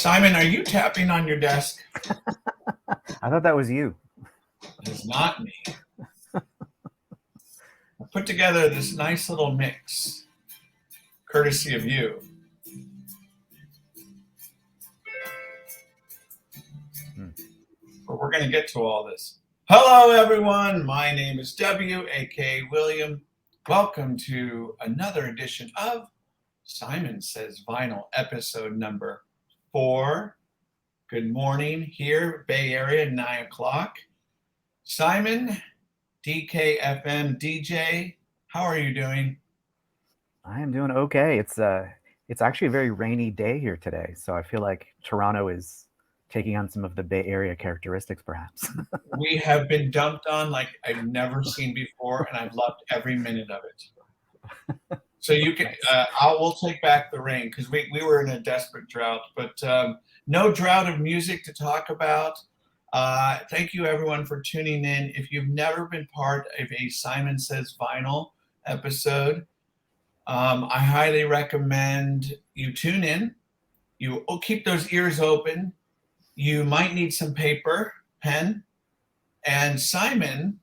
Simon, are you tapping on your desk? I thought that was you. It's not me. I put together this nice little mix, courtesy of you. But we're going to get to all this. Hello, everyone. My name is W, aka William. Welcome to another edition of Simon Says Vinyl, episode number 4. Good morning here, Bay Area, 9 o'clock. Simon, DKFM DJ, how are you doing? I am doing okay. It's actually a very rainy day here today, so I feel like Toronto is taking on some of the Bay Area characteristics, perhaps. We have been dumped on like I've never seen before, and I've loved every minute of it. So you can, we'll take back the rain because we were in a desperate drought, but no drought of music to talk about. Thank you everyone for tuning in. If you've never been part of a Simon Says Vinyl episode, I highly recommend you tune in. You keep those ears open. You might need some paper, pen, and Simon,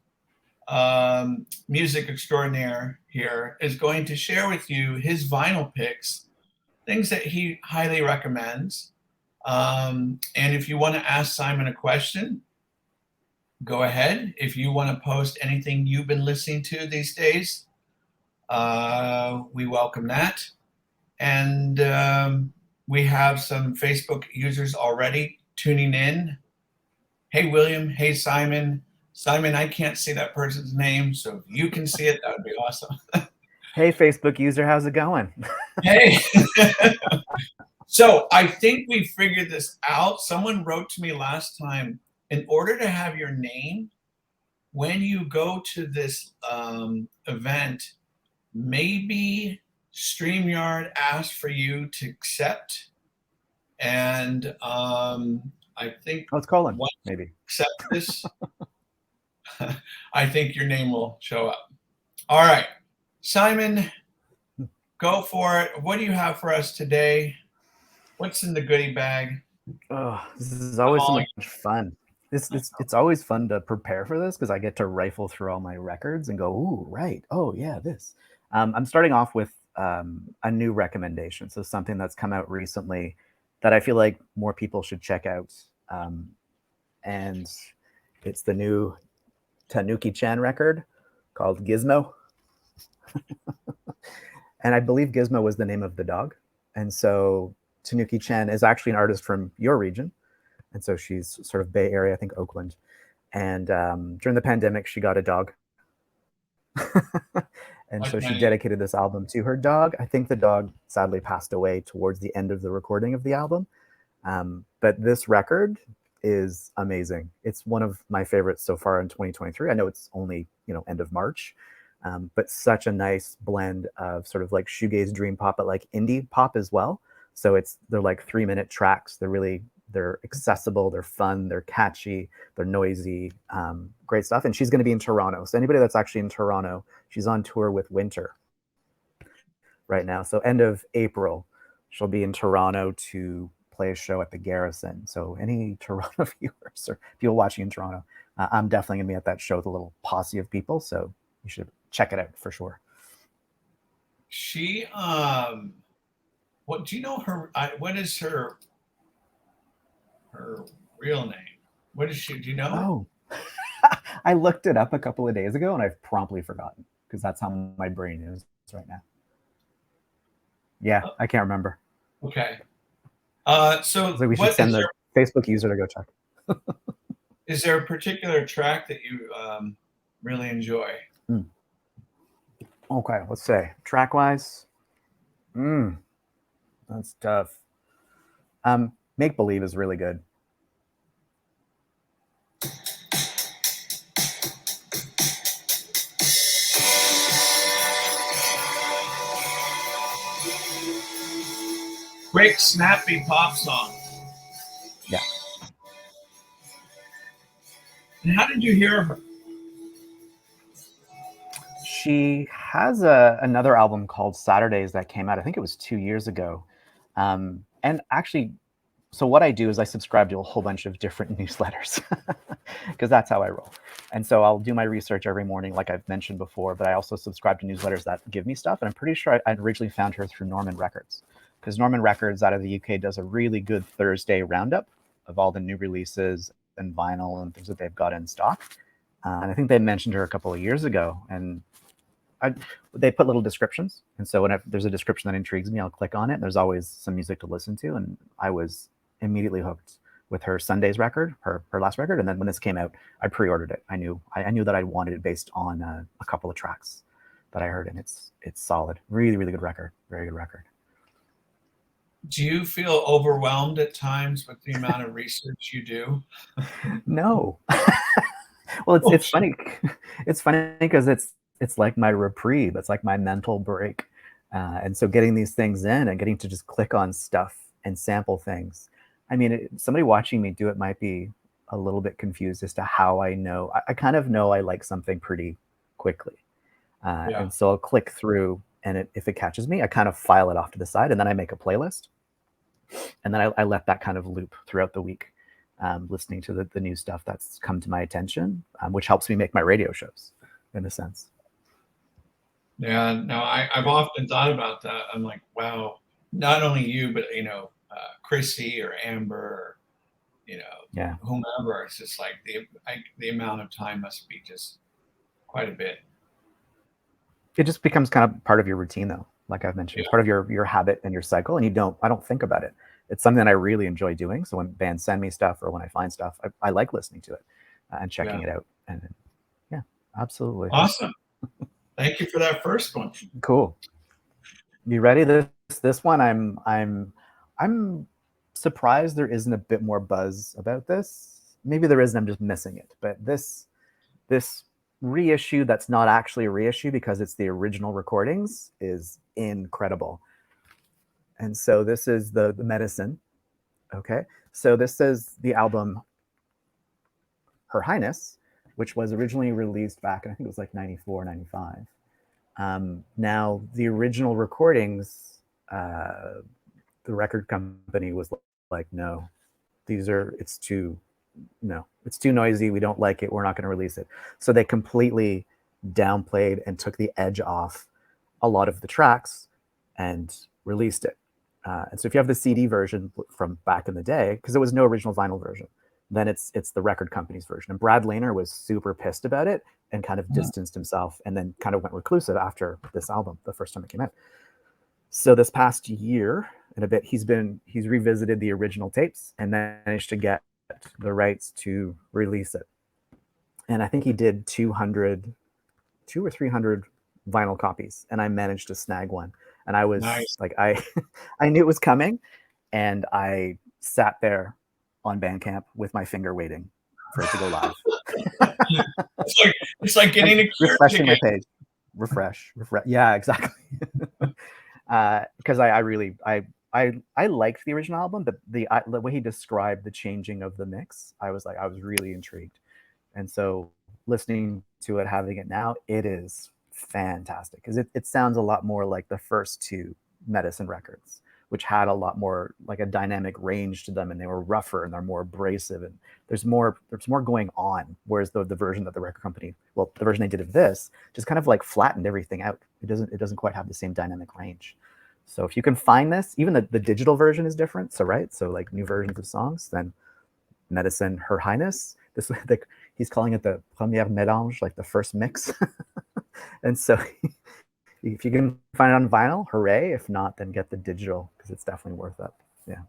music extraordinaire here, is going to share with you his vinyl picks, things that he highly recommends. And if you want to ask Simon a question, go ahead. If you want to post anything you've been listening to these days, we welcome that. And we have some Facebook users already tuning in. Hey, William. Hey, Simon. Simon, I can't see that person's name, so if you can see it, that would be awesome. Hey, Facebook user, how's it going? Hey. So I think we figured this out. Someone wrote to me last time, in order to have your name, when you go to this event, maybe StreamYard asks for you to accept. And I think Let's call him, maybe. Accept this. I think your name will show up. All right. Simon, go for it. What do you have for us today? What's in the goodie bag? Oh, this is always so much fun. It's always fun to prepare for this because I get to rifle through all my records and go, ooh, right. Oh, yeah, this. I'm starting off with a new recommendation. So something that's come out recently that I feel like more people should check out. And it's the new Tanuki-chan record called Gizmo. And I believe Gizmo was the name of the dog. And so Tanuki-chan is actually an artist from your region. And so she's sort of Bay Area, I think Oakland. And during the pandemic, she got a dog. And so she dedicated this album to her dog. I think the dog sadly passed away towards the end of the recording of the album. But this record is amazing. It's one of my favorites so far in 2023. I know it's only, end of March, but such a nice blend of sort of like shoegaze, dream pop, but like indie pop as well. So they're like 3-minute tracks. They're accessible, they're fun, they're catchy, they're noisy, great stuff. And she's going to be in Toronto. So anybody that's actually in Toronto, she's on tour with Winter right now. So end of April, she'll be in Toronto to play a show at the Garrison. So any Toronto viewers or people watching in Toronto, I'm definitely going to be at that show with a little posse of people. So you should check it out for sure. She, what do you know her? What is her real name? What is she? Do you know? Oh, I looked it up a couple of days ago and I've promptly forgotten because that's how my brain is right now. Yeah, I can't remember. Okay. So we should send the Facebook user to go check. Is there a particular track that you really enjoy? Okay, let's say track wise. That's tough. Make Believe is really good. Quick, snappy pop song. Yeah. And how did you hear of her? She has another album called Saturdays that came out. I think it was 2 years ago. And actually, So what I do is I subscribe to a whole bunch of different newsletters because that's how I roll. And so I'll do my research every morning, like I've mentioned before, but I also subscribe to newsletters that give me stuff. And I'm pretty sure I originally found her through Norman Records, because Norman Records out of the UK does a really good Thursday roundup of all the new releases and vinyl and things that they've got in stock. And I think they mentioned her a couple of years ago, and they put little descriptions. And so whenever there's a description that intrigues me, I'll click on it. And there's always some music to listen to. And I was immediately hooked with her Sunday's record, her last record. And then when this came out, I pre-ordered it. I knew that I wanted it based on a couple of tracks that I heard, and it's solid. Really, really good record. Very good record. Do you feel overwhelmed at times with the amount of research you do? No. Well, it's funny. It's funny because it's like my reprieve. It's like my mental break. And so getting these things in and getting to just click on stuff and sample things. I mean, somebody watching me do it might be a little bit confused as to how I know. I kind of know I like something pretty quickly. And so I'll click through, and if it catches me, I kind of file it off to the side, and then I make a playlist. And then I let that kind of loop throughout the week, listening to the new stuff that's come to my attention, which helps me make my radio shows in a sense. Yeah, no, I've often thought about that. I'm like, wow, not only you, but Chrissy or Amber, or, whomever. It's just like the amount of time must be just quite a bit. It just becomes kind of part of your routine, though. Like I've mentioned, it's part of your habit and your cycle, and I don't think about it. It's something that I really enjoy doing. So when bands send me stuff or when I find stuff, I like listening to it and checking it out. And yeah, absolutely. Awesome. Thank you for that first one. Cool. You ready? This one, I'm surprised there isn't a bit more buzz about this. Maybe there isn't. I'm just missing it. But this reissue that's not actually a reissue because it's the original recordings is incredible. And so this is the Medicine. Okay. So this is the album Her Highness, which was originally released back, I think it was like 94, 95. Now, the original recordings, the record company was like, no, it's too noisy. We don't like it. We're not going to release it. So they completely downplayed and took the edge off a lot of the tracks and released it. And so if you have the CD version from back in the day, because there was no original vinyl version, then it's the record company's version. And Brad Lehner was super pissed about it and kind of distanced himself and then kind of went reclusive after this album, the first time it came out. So this past year and a bit, he's revisited the original tapes and managed to get the rights to release it. And I think he did 200 or 300 vinyl copies, and I managed to snag one. And I was like, I knew it was coming, and I sat there on Bandcamp with my finger waiting for it to go live. it's like getting a refreshing my page. Refresh. Yeah, exactly. Because I liked the original album, but the way he described the changing of the mix, I was really intrigued. And so listening to it, having it now, it is fantastic because it sounds a lot more like the first two Medicine records, which had a lot more like a dynamic range to them, and they were rougher and they're more abrasive, and there's more going on. Whereas the version that the record company, the version they did of this, just kind of like flattened everything out. It doesn't quite have the same dynamic range. So if you can find this, even the digital version is different. So like new versions of songs, then Medicine, Her Highness. This he's calling it the première mélange, like the first mix. And so if you can find it on vinyl, hooray. If not, then get the digital because it's definitely worth it. Yeah.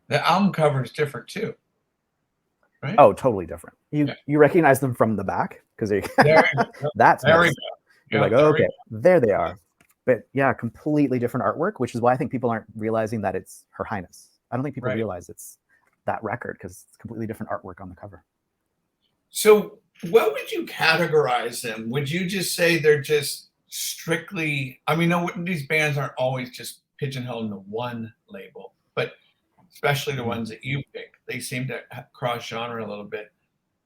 The album cover is different too, right? Oh, totally different. You recognize them from the back because that's there we go. You're like, oh, okay, there they are. But yeah, completely different artwork, which is why I think people aren't realizing that it's Her Highness. I don't think people realize it's that record because it's completely different artwork on the cover. So what would you categorize them? Would you just say they're just strictly, I mean, no, these bands aren't always just pigeonholed into one label, but especially the ones that you pick, they seem to cross genre a little bit.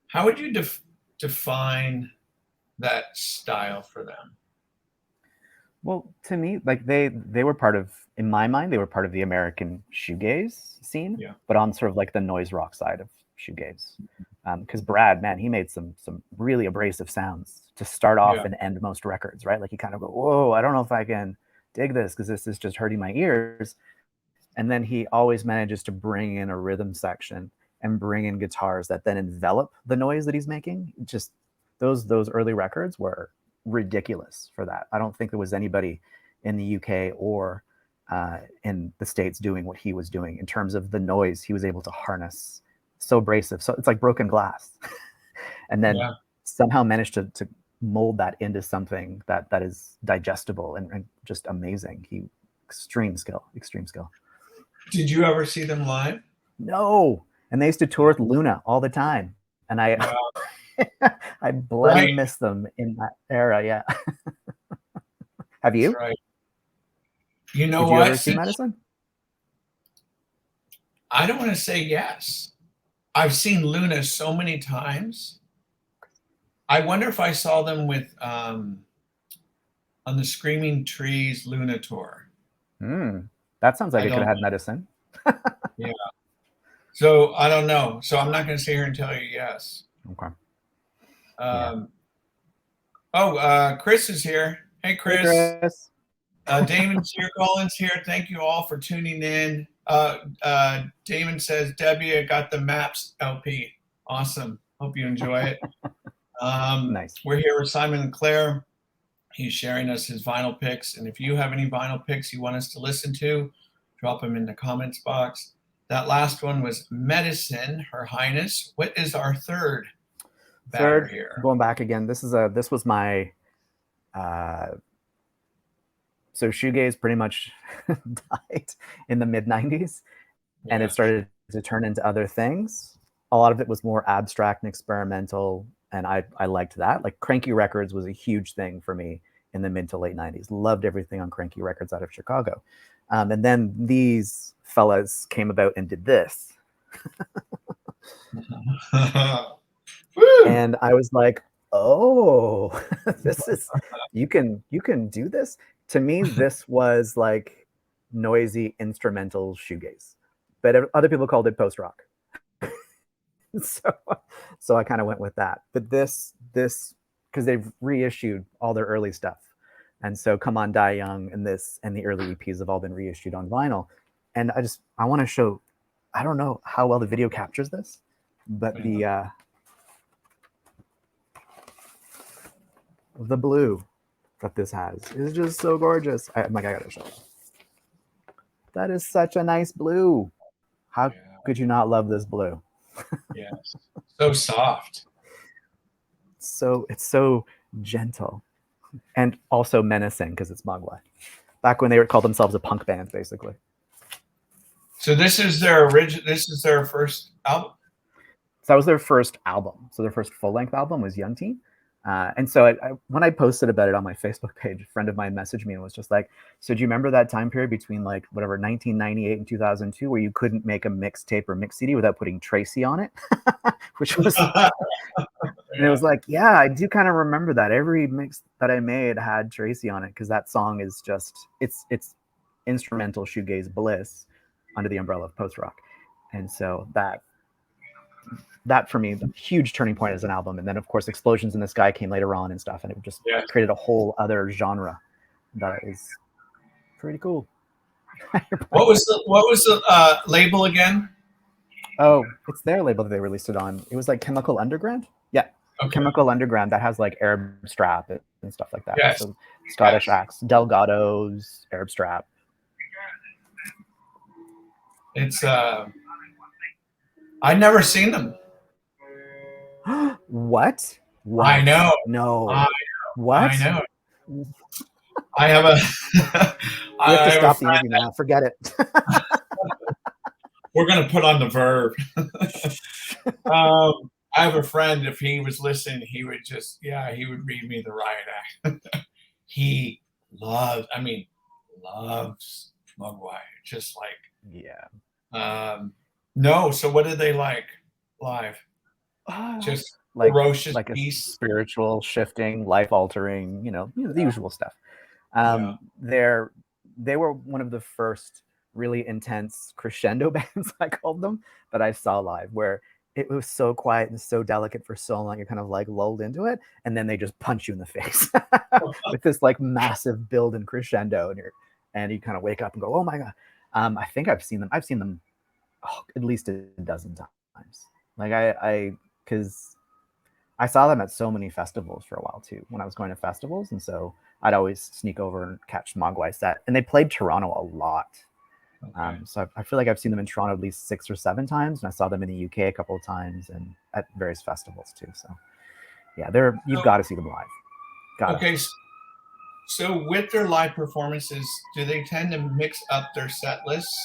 How would you define that style for them? Well, to me, like they were part of, in my mind, they were part of the American shoegaze scene, Yeah. but on sort of like the noise rock side of shoegaze. Because Brad, man, he made some really abrasive sounds to start off Yeah. and end most records, right? Like you kind of go, whoa, I don't know if I can dig this because this is just hurting my ears. And then he always manages to bring in a rhythm section and bring in guitars that then envelop the noise that he's making. Just those early records were ridiculous for that. I don't think there was anybody in the UK or in the States doing what he was doing in terms of the noise he was able to harness. So abrasive. So it's like broken glass. And then somehow managed to mold that into something that is digestible and just amazing. Extreme skill. Did you ever see them live? No. And they used to tour with Luna all the time. And I I bloody miss them in that era. Yeah. Have you? That's right. You know Did what? you ever see Medicine? I don't want to say yes. I've seen Luna so many times. I wonder if I saw them with on the Screaming Trees Luna tour. That sounds like it could have had Medicine. Yeah. So I don't know. So I'm not going to sit here and tell you yes. Okay. Chris is here. Hey, Chris. Hey, Chris. Damon's here. Colin's here. Thank you all for tuning in. Damon says, Debbie, I got the Maps LP. Awesome. Hope you enjoy it. Nice. We're here with Simon Leclerc. He's sharing us his vinyl picks. And if you have any vinyl picks you want us to listen to, drop them in the comments box. That last one was Medicine, Her Highness. What is our third here? Going back again, this was my so shoegaze pretty much died in the mid 90s and it started to turn into other things. A lot of it was more abstract and experimental, and I liked that. Like Cranky Records was a huge thing for me in the mid to late 90s. Loved everything on Cranky Records out of Chicago. And then these fellas came about and did this. And I was like, oh, this is, you can do this. To me, this was like noisy instrumental shoegaze, but other people called it post rock. So I kind of went with that. But this because they've reissued all their early stuff, and so Come On Die Young and this and the early EPs have all been reissued on vinyl. And I want to show. I don't know how well the video captures this, but the blue that this has is just so gorgeous. I gotta show you. That is such a nice blue. How could you not love this blue? Yes, so soft. So it's so gentle, and also menacing because it's Mogwai. Back when they called themselves a punk band, basically. So this is their This is their first album. So that was their first album. So their first full-length album was Young Teen. And so when I posted about it on my Facebook page, a friend of mine messaged me and was just like, so do you remember that time period between like whatever 1998 and 2002 where you couldn't make a mixtape or mix CD without putting Tracy on it? Which was, and it was like, yeah, I do kind of remember that. Every mix that I made had Tracy on it because that song is just, it's instrumental shoegaze bliss under the umbrella of post-rock. And so that for me, the huge turning point as an album. And then of course Explosions in the Sky came later on and stuff, and it just created a whole other genre that is pretty cool. What was the label again? Oh, it's their label that they released it on. It was like Chemical Underground. Yeah. Okay. Chemical Underground that has like Arab Strap and stuff like that. Yes. So Scottish acts, Delgado's, Arab Strap. It's I'd never seen them. What? I know. No. I know. What? I know. I have a. We have to stop the interview now. Forget it. We're gonna put on the verb. I have a friend. If he was listening, he would just he would read me the riot act. He loves Mogwai. Just like no. So what did they like live? Just like ferocious, like peace, spiritual, shifting, life altering. You know the usual stuff. They were one of the first really intense crescendo bands, I called them, that I saw live, where it was so quiet and so delicate for so long, you're kind of like lulled into it, and then they just punch you in the face with this like massive build and crescendo, and you kind of wake up and go, oh my god. I think I've seen them at least a dozen times. Like because I saw them at so many festivals for a while too, when I was going to festivals, and so I'd always sneak over and catch Mogwai set, and they played Toronto a lot. Okay. So I feel like I've seen them in Toronto at least 6 or 7 times, and I saw them in the UK a couple of times, and at various festivals too. So yeah, you've got to see them live. Okay, so with their live performances, do they tend to mix up their set lists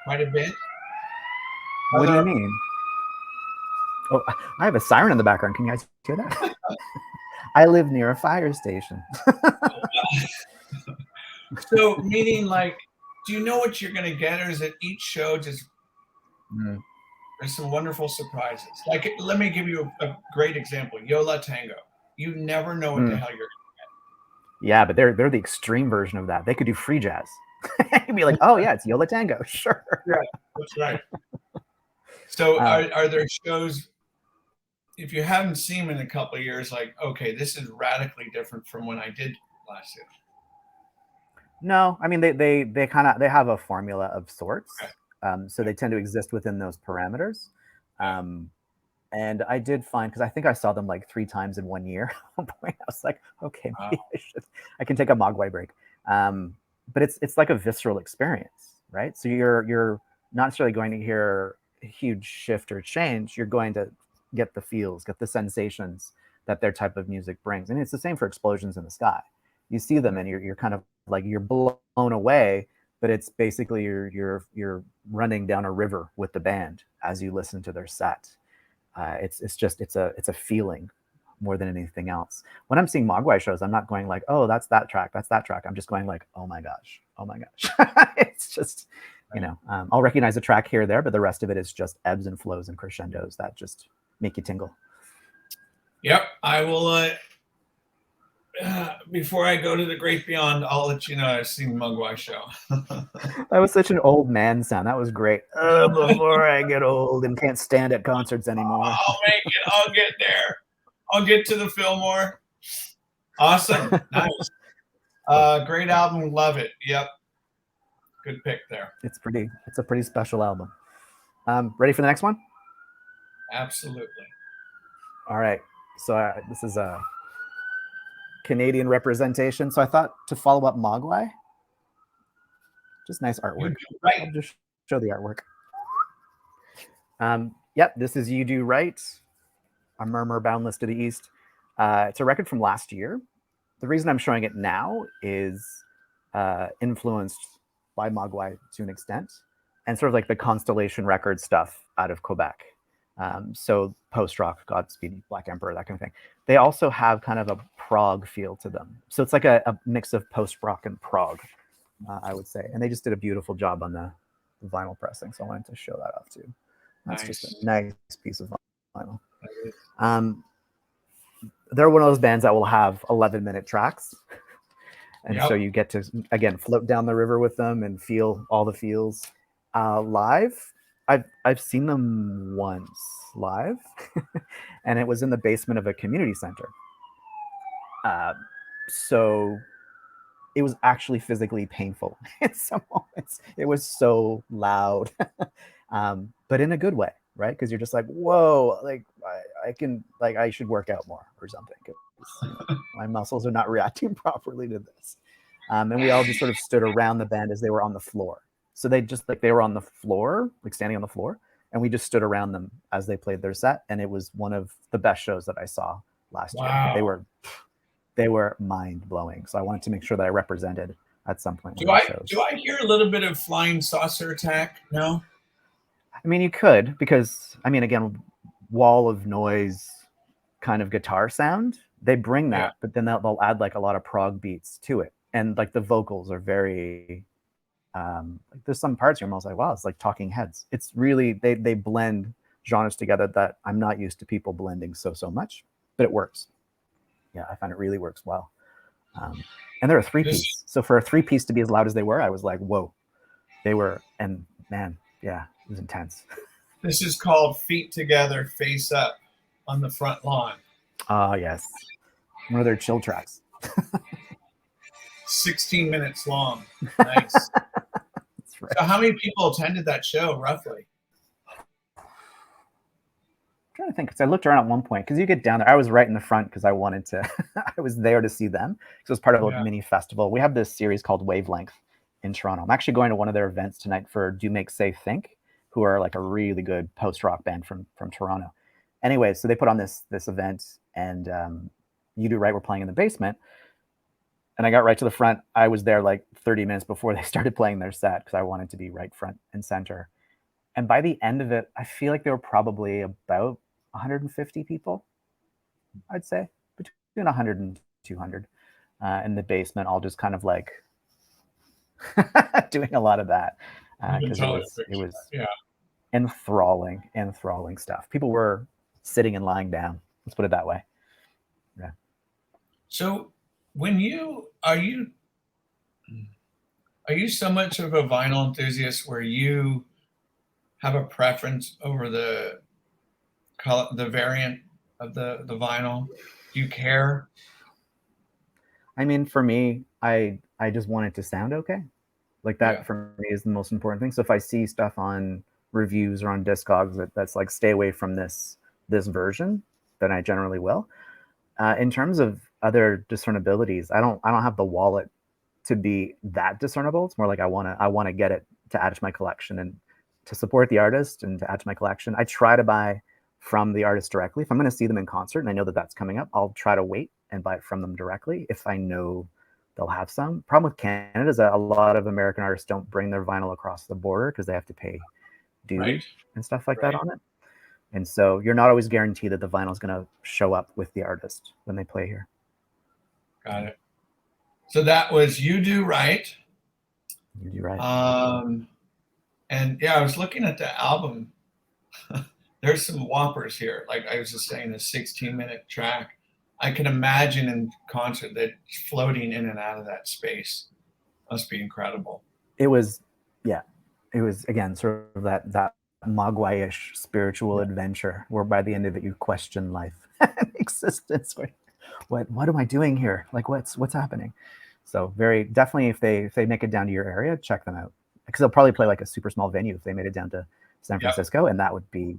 quite a bit? What do you mean? Oh, I have a siren in the background. Can you guys hear that? I live near a fire station. So meaning like, do you know what you're going to get, or is it each show just there's some wonderful surprises? Like, let me give you a great example. Yo La Tengo. You never know what the hell you're going to get. Yeah, but they're the extreme version of that. They could do free jazz. You'd be like, oh yeah, it's Yo La Tengo. Sure. Right. That's right. So are there shows, if you haven't seen them in a couple of years, like, okay, this is radically different from when I did last year? No, I mean they have a formula of sorts, so they tend to exist within those parameters. And I did find, because I think I saw them like 3 times in 1 year. At one point, I was like, okay, maybe I can take a Mogwai break. But it's like a visceral experience, right? So you're not necessarily going to hear a huge shift or change. You're going to get the feels, get the sensations that their type of music brings. And it's the same for Explosions in the Sky. You see them and you're kind of like, you're blown away, but it's basically you're running down a river with the band as you listen to their set. It's a feeling more than anything else. When I'm seeing Mogwai shows, I'm not going like, oh, that's that track. I'm just going like, oh my gosh. It's just, I'll recognize a track here or there, but the rest of it is just ebbs and flows and crescendos that just make you tingle. Yep, I will. Before I go to the great beyond, I'll let you know I've seen the Mogwai show. That was such an old man sound. That was great. Before I get old and can't stand at concerts anymore. I'll make it. I'll get there. I'll get to the Fillmore. Awesome. Nice. Great album. Love it. Yep. Good pick there. It's a pretty special album. Ready for the next one? Absolutely. All right. So this is a Canadian representation. So I thought to follow up Mogwai, just nice artwork. Right. I'll just show the artwork. Yep, this is You Do Right, A Murmur Boundless to the East. It's a record from last year. The reason I'm showing it now is influenced by Mogwai to an extent, and sort of like the Constellation Records stuff out of Quebec. So post-rock, Godspeed, Black Emperor, that kind of thing. They also have kind of a prog feel to them. So it's like a mix of post-rock and prog, I would say. And they just did a beautiful job on the vinyl pressing. So I wanted to show that off too. That's just a nice piece of vinyl. They're one of those bands that will have 11-minute tracks. And so you get to, again, float down the river with them and feel all the feels. Live, I've seen them once live, and it was in the basement of a community center. So it was actually physically painful in some moments. It was so loud, but in a good way, right? Because you're just like, whoa, like I should work out more or something. My muscles are not reacting properly to this. And we all just sort of stood around the band as they were on the floor. So they were on the floor, like standing on the floor, and we just stood around them as they played their set. And it was one of the best shows that I saw last year. They were mind blowing. So I wanted to make sure that I represented at some point. Do I hear a little bit of Flying Saucer Attack? No. I mean, you could, because again, wall of noise kind of guitar sound. They bring that, but then they'll add like a lot of prog beats to it, and like the vocals are very. Like there's some parts you're almost like, wow, it's like Talking Heads. It's really they blend genres together that I'm not used to people blending so much, but it works. Yeah, I find it really works well. And they're a three-piece. So for a three-piece to be as loud as they were, I was like, whoa. They were, and man, yeah, it was intense. This is called Feet Together, Face Up on the Front Lawn. Yes. One of their chill tracks. 16 minutes long. Nice. That's right. So how many people attended that show, roughly? I'm trying to think, because I looked around at one point, because you get down there. I was right in the front because I wanted to, I was there to see them. Because it was part of a mini festival. We have this series called Wavelength in Toronto. I'm actually going to one of their events tonight for Do Make Say Think, who are like a really good post-rock band from Toronto. Anyway, so they put on this event, and You Do Right were playing in the basement. And I got right to the front. I was there like 30 minutes before they started playing their set because I wanted to be right front and center. And by the end of it, I feel like there were probably about 150 people, I'd say, between 100 and 200 in the basement, all just kind of like doing a lot of that because it was enthralling stuff. People were sitting and lying down. Let's put it that way. Yeah. So when are you so much of a vinyl enthusiast where you have a preference over the color, the variant of the vinyl? Do you care? I mean, for me, I just want it to sound okay. Like that for me is the most important thing. So if I see stuff on reviews or on Discogs that's like stay away from this version, then I generally will. In terms of other discernibilities, I don't have the wallet to be that discernible. It's more like I want to get it to add to my collection and to support the artist and to add to my collection. I try to buy from the artist directly. If I'm going to see them in concert and I know that that's coming up, I'll try to wait and buy it from them directly if I know they'll have some. Problem with Canada is that a lot of American artists don't bring their vinyl across the border because they have to pay duty and stuff like that on it. And so you're not always guaranteed that the vinyl is going to show up with the artist when they play here. Got it. So that was You Do Right. You Do Right. And yeah, I was looking at the album. There's some whoppers here. Like I was just saying, a 16-minute track. I can imagine in concert that floating in and out of that space must be incredible. It was, again, sort of that Mogwai-ish spiritual adventure where by the end of it, you question life and existence. What am I doing here? Like what's happening? So very definitely if they make it down to your area, check them out. Because they'll probably play like a super small venue if they made it down to San Francisco, and that would be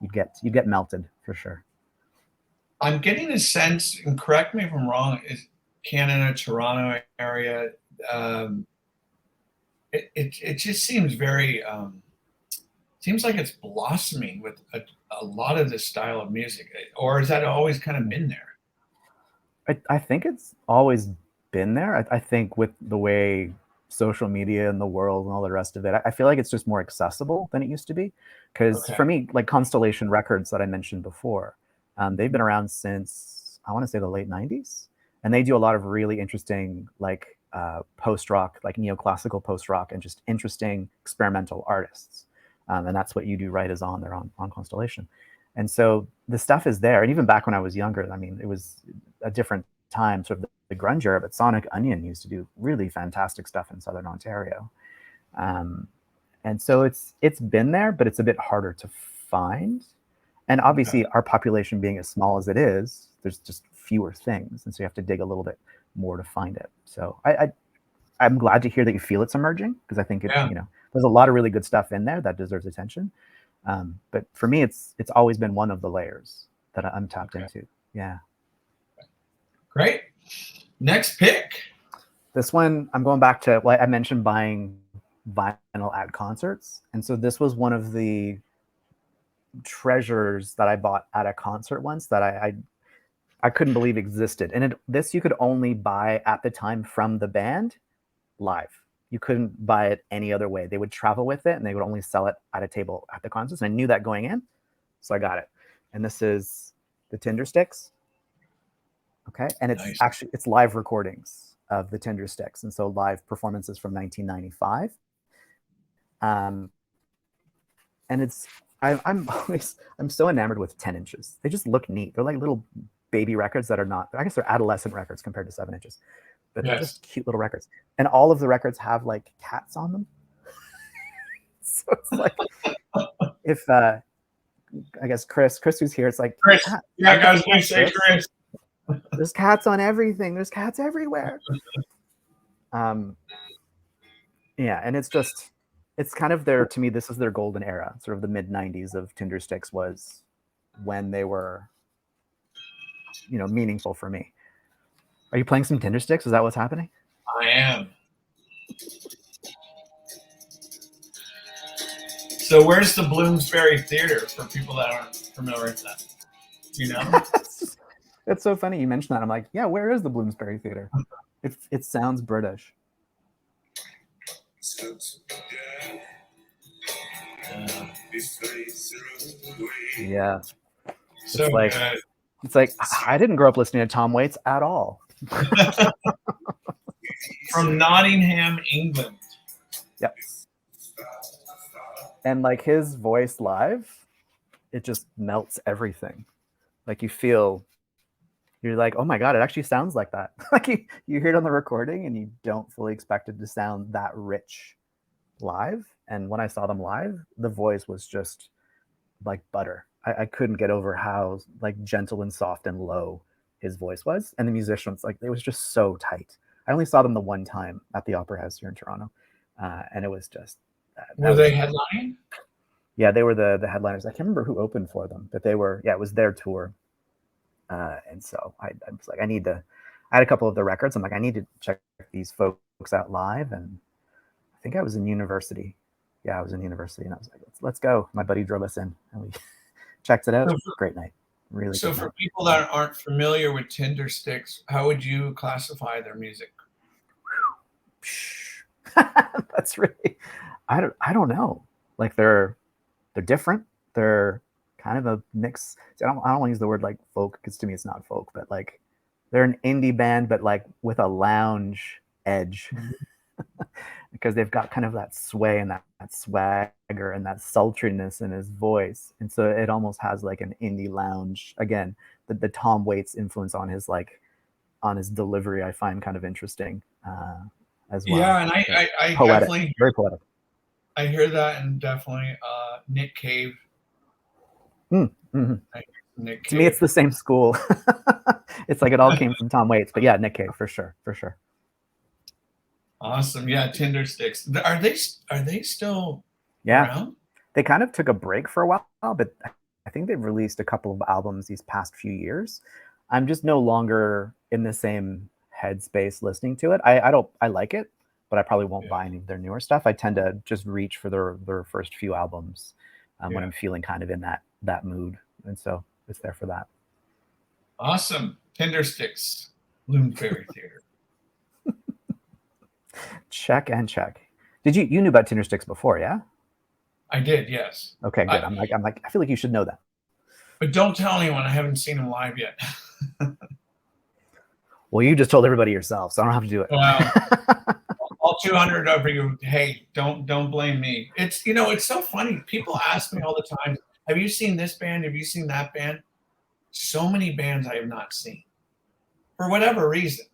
you'd get melted for sure. I'm getting a sense, and correct me if I'm wrong, is Canada, Toronto area. It just seems very seems like it's blossoming with a lot of this style of music, or has that always kind of been there? I think it's always been there. I think with the way social media and the world and all the rest of it, I feel like it's just more accessible than it used to be. Because for me, like Constellation Records that I mentioned before, they've been around since I want to say the late 90s, and they do a lot of really interesting like post-rock, like neoclassical post-rock, and just interesting experimental artists. And that's what You Do Right is on. They're on Constellation. And so the stuff is there. And even back when I was younger, I mean, it was a different time, sort of the grunge era, but Sonic Onion used to do really fantastic stuff in Southern Ontario. And so it's been there, but it's a bit harder to find. And obviously our population being as small as it is, there's just fewer things. And so you have to dig a little bit more to find it. So I'm glad to hear that you feel it's emerging, because I think there's a lot of really good stuff in there that deserves attention. But for me, it's always been one of the layers that I'm tapped into. Yeah. Great. Next pick. This one, I'm going back to, I mentioned buying vinyl at concerts. And so this was one of the treasures that I bought at a concert once that I couldn't believe existed. And this you could only buy at the time from the band live. You couldn't buy it any other way. They would travel with it and they would only sell it at a table at the concerts. And I knew that going in, so I got it. And this is the Tinder Sticks. Okay, and it's actually live recordings of the Tinder Sticks, and so live performances from 1995. And I'm so enamored with 10 inches. They just look neat. They're like little baby records that are not, I guess they're adolescent records compared to 7 inches, but they're Yes. just cute little records. And all of the records have like cats on them. So it's like, if I guess Chris who's here, it's like, Chris. "Ah, Yeah, I've got I was going to say Chris. Chris. There's cats on everything. There's cats everywhere." Yeah, and it's kind of their, to me, this is their golden era. Sort of the mid 90s of Tindersticks was when they were, meaningful for me. Are you playing some Tindersticks? Is that what's happening? I am. So where's the Bloomsbury Theater for people that aren't familiar with that? It's so funny you mentioned that. I'm like, yeah, where is the Bloomsbury Theater? It sounds British. Yeah. So It's like I didn't grow up listening to Tom Waits at all. From Nottingham, England. Yep. And like his voice live, it just melts everything. Like you're like, oh my God, it actually sounds like that. Like you hear it on the recording and you don't fully expect it to sound that rich live. And when I saw them live, the voice was just like butter. I couldn't get over how like gentle and soft and low his voice was. And the musicians, like, it was just so tight. I only saw them the one time at the Opera House here in Toronto. And it was just... Were they headlining? Yeah, they were the headliners. I can't remember who opened for them, but they were, it was their tour. And so I was like, I had a couple of the records. I'm like, I need to check these folks out live. And I think I was in university. Yeah, I was in university, and I was like, let's go. My buddy drove us in, and we checked it out. Great night. Really. So for people that aren't familiar with Tindersticks, how would you classify their music? That's really, I don't know. Like they're different. They're kind of a mix. I don't want to use the word like folk, because to me it's not folk, but like they're an indie band, but like with a lounge edge. Because they've got kind of that sway and that swagger and that sultriness in his voice. And so it almost has like an indie lounge. Again, the Tom Waits influence on his delivery, I find kind of interesting as well. Yeah, and I poetic, definitely, very poetic. I hear that, and definitely Nick Cave. Mm-hmm. Nick Cave. To me, it's the same school. It's like it all came from Tom Waits, but yeah, Nick Cave for sure. Awesome. Yeah, Tindersticks. Are they still around? They kind of took a break for a while, but I think they've released a couple of albums these past few years. I'm just no longer in the same headspace listening to it. I like it, but I probably won't buy any of their newer stuff. I tend to just reach for their first few albums when I'm feeling kind of in that mood. And so it's there for that. Awesome. Tindersticks, Bloomsbury Theater. Check. Did you knew about Tindersticks before? Yeah, I did. Yes. Okay, good. I'm like I feel like you should know that. But don't tell anyone. I haven't seen them live yet. Well, you just told everybody yourself, so I don't have to do it. Wow. All 200 of you. Hey, don't blame me. It's it's so funny. People ask me all the time, "Have you seen this band? Have you seen that band?" So many bands I have not seen, for whatever reason.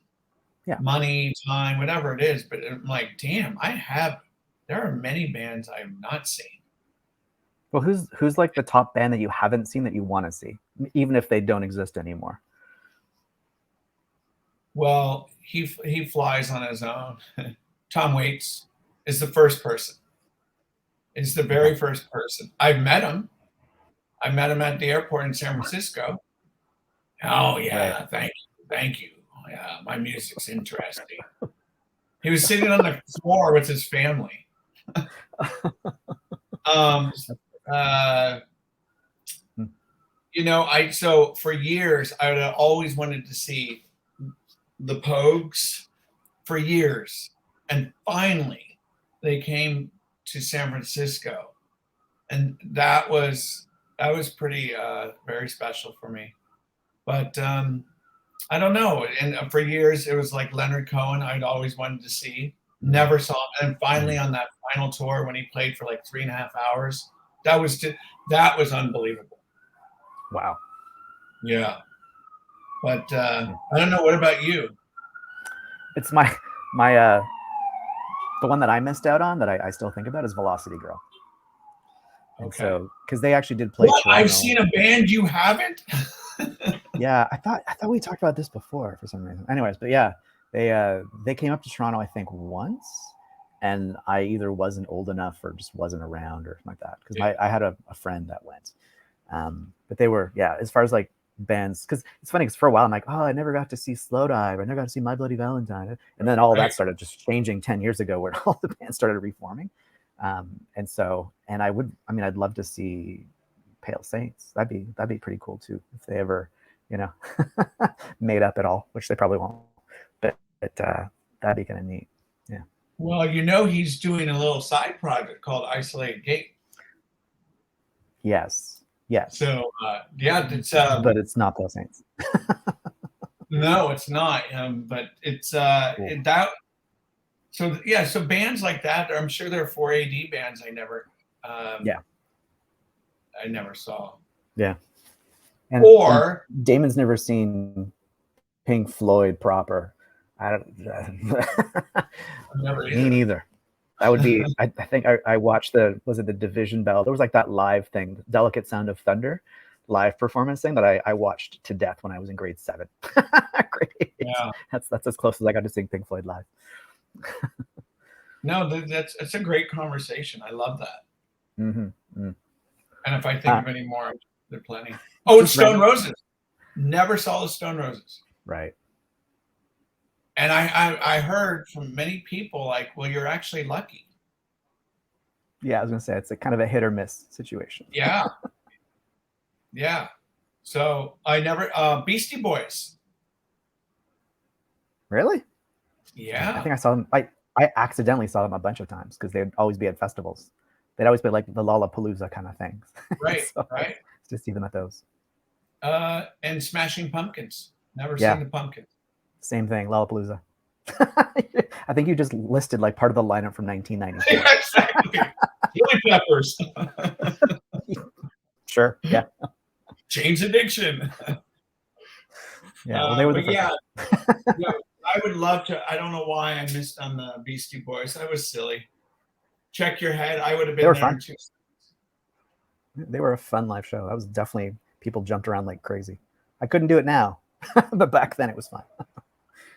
Yeah. Money, time, whatever it is. But I'm like, damn, there are many bands I have not seen. Well, who's like the top band that you haven't seen that you want to see, even if they don't exist anymore? Well, he flies on his own. Tom Waits is the first person. It's the very first person. I've met him. I met him at the airport in San Francisco. Oh yeah, Right. thank you. Yeah, my music's interesting. He was sitting on the floor with his family. So for years I had always wanted to see the Pogues for years, and finally they came to San Francisco, and that was pretty very special for me. But I don't know. And for years, it was like Leonard Cohen. I'd always wanted to see. Never saw him. And finally, on that final tour, when he played for like 3.5 hours, that was unbelievable. Wow. Yeah. But I don't know. What about you? It's my the one that I missed out on that I still think about is Velocity Girl. And Okay. so, because they actually did play What? Toronto. I've seen a band you haven't? Yeah, I thought we talked about this before for some reason. Anyways, but yeah, they came up to Toronto, I think, once, and I either wasn't old enough or just wasn't around or something like that. Because I had a friend that went. But they were, yeah, as far as like bands, because it's funny because for a while I'm like, oh, I never got to see Slowdive, I never got to see My Bloody Valentine, and then all that started just changing 10 years ago where all the bands started reforming. And so, and I'd love to see Pale Saints. That'd be pretty cool too if they ever, made up at all, which they probably won't. But that'd be kind of neat. Yeah. Well, he's doing a little side project called Isolated Gate. Yes. So yeah, it's but it's not Pale Saints. No, it's not. But it's Cool. that. So yeah, so bands like that. I'm sure there are 4AD bands I never. I never saw. Yeah. And Damon's never seen Pink Floyd proper. Me neither. That would be. I think I watched was it the Division Bell? There was like that live thing, Delicate Sound of Thunder, live performance thing that I watched to death when I was in grade 7. Grade 8. Yeah, that's as close as I got to seeing Pink Floyd live. No, that's a great conversation. I love that. Mm-hmm. Mm. And if I think of any more, there are plenty. Oh, and Stone Roses. Never saw the Stone Roses. Right. And I heard from many people like, well, you're actually lucky. Yeah, I was gonna say it's a kind of a hit or miss situation. Yeah. Yeah. So I never Beastie Boys. Really? Yeah. I think I saw them. I accidentally saw them a bunch of times because they'd always be at festivals. They'd always be like the Lollapalooza kind of things. Right. So, right. To see them at those. And Smashing Pumpkins. Never seen the Pumpkins. Same thing, Lollapalooza. I think you just listed like part of the lineup from 1994. Yeah, exactly. Chili Peppers. Sure. Yeah. James Addiction. Yeah. Well, they were the first. Yeah, I would love to. I don't know why I missed on the Beastie Boys. I was silly. Check Your Head. I would have been there fun. too. They were a fun live show. That was definitely, people jumped around like crazy. I couldn't do it now, but back then it was fun.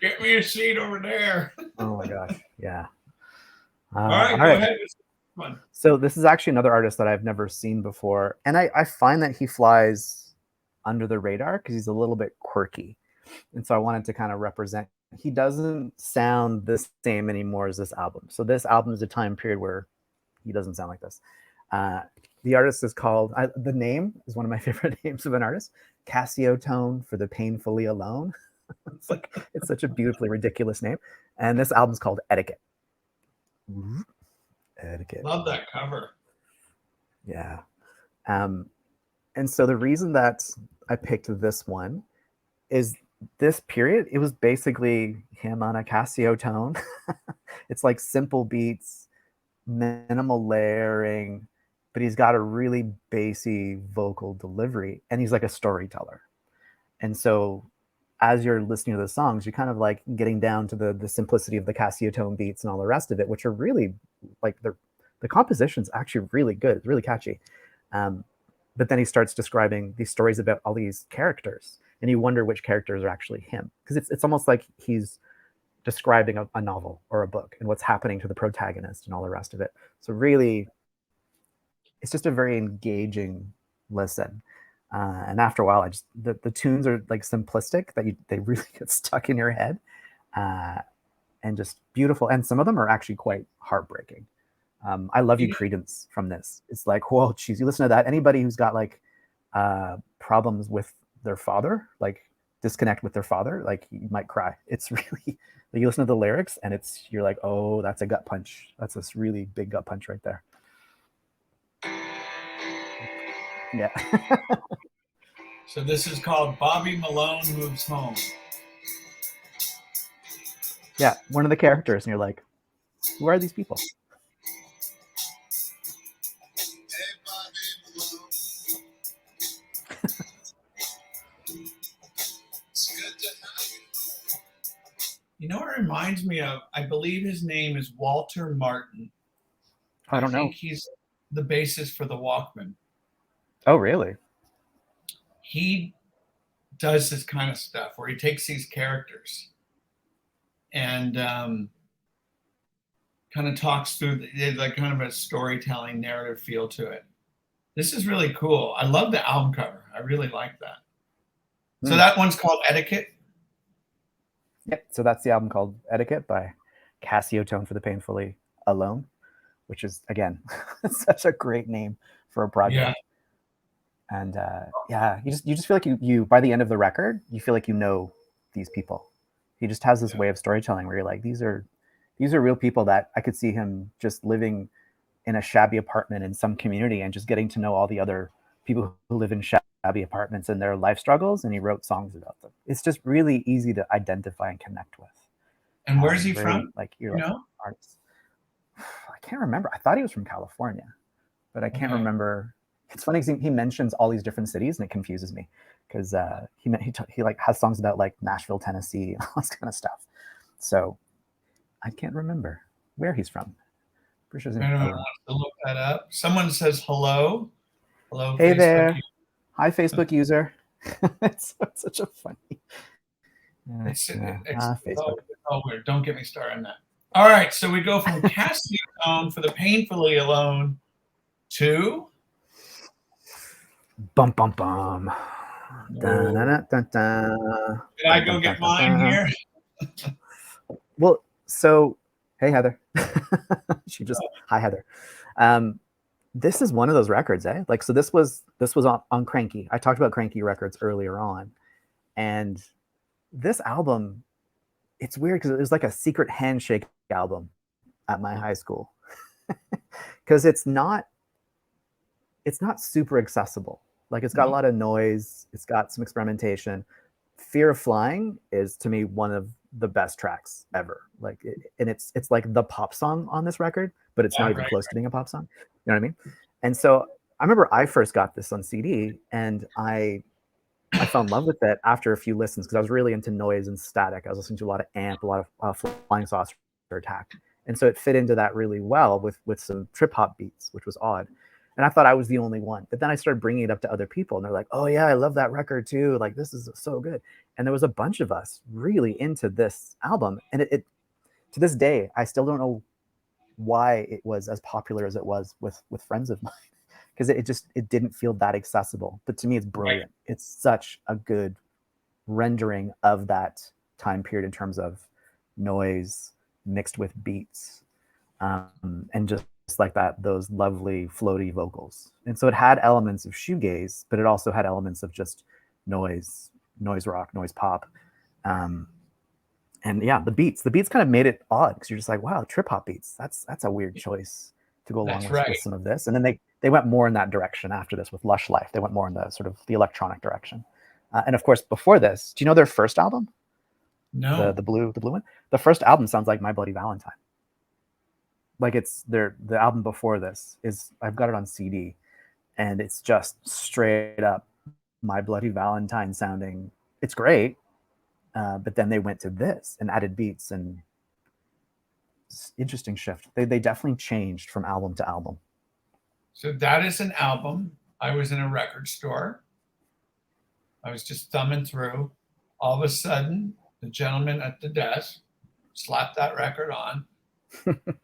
Get me a seat over there. Oh my gosh. Yeah. All right, go ahead. Fun. So this is actually another artist that I've never seen before. And I find that he flies under the radar because he's a little bit quirky. And so I wanted to kind of represent, he doesn't sound the same anymore as this album. So this album is a time period where he doesn't sound like this. The artist is called, the name is one of my favorite names of an artist, Cassio Tone for the Painfully Alone. It's such a beautifully ridiculous name. And this album's called Etiquette. Etiquette. Love that cover. Yeah. And so the reason that I picked this one is this period, it was basically him on a Cassio tone. It's like simple beats, minimal layering, but he's got a really bassy vocal delivery, and he's like a storyteller. And so as you're listening to the songs, you're kind of like getting down to the simplicity of the Cassio tone beats and all the rest of it, which are really like the composition's actually really good. It's really catchy. But then he starts describing these stories about all these characters, and you wonder which characters are actually him, because it's almost like he's describing a novel or a book and what's happening to the protagonist and all the rest of it. So really, it's just a very engaging listen. And after a while, the tunes are like simplistic that they really get stuck in your head, and just beautiful. And some of them are actually quite heartbreaking. I Love You Credence from this. It's like, whoa, geez, you listen to that. Anybody who's got like problems with their father, like disconnect with their father, like you might cry. It's really, like, you listen to the lyrics and you're like, oh, that's a gut punch. That's this really big gut punch right there. Yeah. So this is called Bobby Malone Moves Home. Yeah, one of the characters, and you're like, who are these people? reminds me of, I believe his name is Walter Martin. I don't know. think he's the bassist for the Walkmen. Oh, really? He does this kind of stuff where he takes these characters and kind of talks through like kind of a storytelling narrative feel to it. This is really cool. I love the album cover. I really like that. So that one's called Etiquette. Yep. So that's the album called Etiquette by Cassio Tone for the Painfully Alone, which is, again, such a great name for a project. Yeah. And you just feel like you by the end of the record, you feel like you know these people. He just has this way of storytelling where you're like, these are real people that I could see him just living in a shabby apartment in some community and just getting to know all the other people who live in shabby apartments and their life struggles, and he wrote songs about them. It's just really easy to identify and connect with. And where's he from? Like you're like artist. I can't remember. I thought he was from California, but I can't remember. It's funny because he mentions all these different cities, and it confuses me because he like has songs about like Nashville, Tennessee, and all this kind of stuff. So I can't remember where he's from. I don't want to look that up. Someone says hello. Hello. Hey Facebook there. user. Hi, Facebook user. it's such a funny. Facebook. Oh, weird. Don't get me started on that. All right. So we go from Cassio Tone for the Painfully Alone to bum bum bum. Dun, dun, dun, dun. Did I go get mine here? Well, so hey Heather. She just hi Heather. This is one of those records, eh? Like, so this was on Cranky. I talked about Cranky Records earlier on, and this album, it's weird because it was like a secret handshake album at my high school, because it's not super accessible. Like, it's got a lot of noise, it's got some experimentation. Fear of Flying is, to me, one of the best tracks ever. Like, and it's like the pop song on this record, but it's not even close to being a pop song. You know what I mean? And so I remember I first got this on CD, and I fell in love with it after a few listens because I was really into noise and static. I was listening to a lot of Amp, a lot of Flying Saucer Attack, and so it fit into that really well with some trip hop beats, which was odd. And I thought I was the only one, but then I started bringing it up to other people, and they're like, "Oh yeah, I love that record too. Like, this is so good." And there was a bunch of us really into this album, and it to this day I still don't know why it was as popular as it was with friends of mine, because it didn't feel that accessible. But to me, it's brilliant. It's such a good rendering of that time period in terms of noise mixed with beats, and just like that, those lovely floaty vocals. And so it had elements of shoegaze, but it also had elements of just noise rock, noise pop. And yeah, the beats kind of made it odd because you're just like, wow, trip hop beats. That's a weird choice to go along with some of this. And then they went more in that direction after this with Lush Life. They went more in the sort of the electronic direction. And of course, before this, do you know their first album? No. The blue one. The first album sounds like My Bloody Valentine. Like, it's the album before this is, I've got it on CD, and it's just straight up My Bloody Valentine sounding. It's great. But then they went to this and added beats, and interesting shift. They definitely changed from album to album. So that is an album. I was in a record store. I was just thumbing through. All of a sudden, the gentleman at the desk slapped that record on.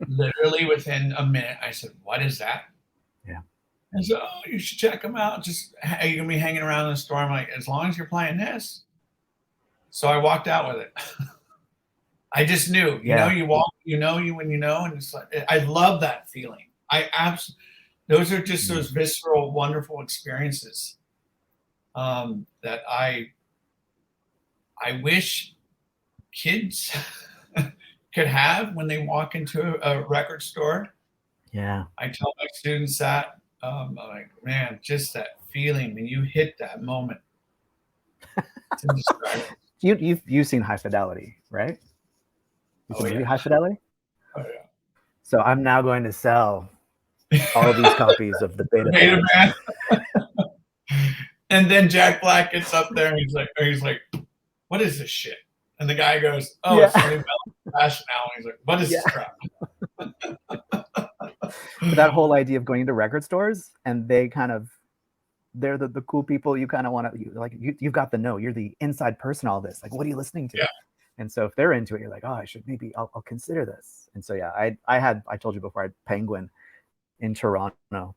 Literally within a minute, I said, "What is that?" Yeah. And so, "Oh, you should check them out. Just, are you gonna be hanging around in the store?" I'm like, "As long as you're playing this." So I walked out with it. I just knew, you know, you walk, when you know, and it's like, I love that feeling. Those are just those visceral, wonderful experiences that I wish kids could have when they walk into a record store. Yeah. I tell my students that, I'm like, man, just that feeling when you hit that moment. It's indescribable. You've seen High Fidelity, right? You've seen High Fidelity? Oh yeah. So I'm now going to sell all these copies of the Beta Man. And then Jack Black gets up there and he's like, "What is this shit?" And the guy goes, "Oh, it's the new trash now. And he's like, what is this crap? But that whole idea of going to record stores and they're the cool people you kind of want to, you've got the know, you're the inside person, all this. Like, what are you listening to? Yeah. And so if they're into it, you're like, oh, I should maybe, I'll consider this. And so, yeah, I told you before, I had Penguin in Toronto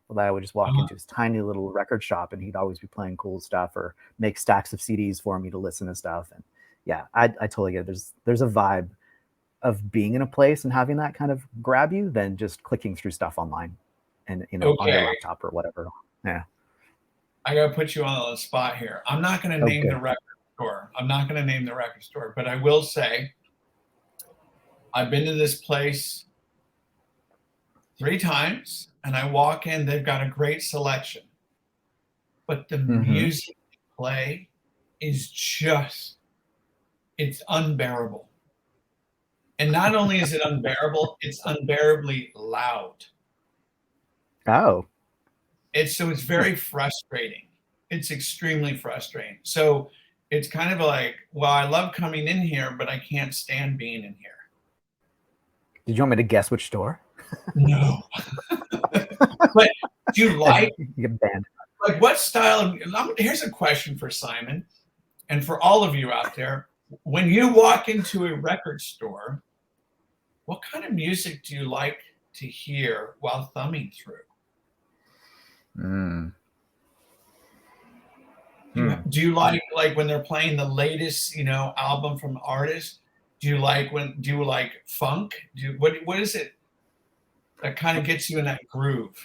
that I would just walk into his tiny little record shop and he'd always be playing cool stuff or make stacks of CDs for me to listen to stuff. And yeah, I totally get it. There's a vibe of being in a place and having that kind of grab you than just clicking through stuff online and, on your laptop or whatever. Yeah. I got to put you on the spot here. I'm not going to name the record store. I'm not going to name the record store, but I will say I've been to this place 3 times and I walk in, they've got a great selection, but the music they play is just, it's unbearable. And not only is it unbearable, it's unbearably loud. Oh. It's very frustrating. It's extremely frustrating. So it's kind of like, well, I love coming in here, but I can't stand being in here. Did you want me to guess which store? No. But do you like, you get banned. Like what style of, here's a question for Simon and for all of you out there. When you walk into a record store, what kind of music do you like to hear while thumbing through? Do you like when they're playing the latest, album from artists? Do you like funk? What is it that kind of gets you in that groove?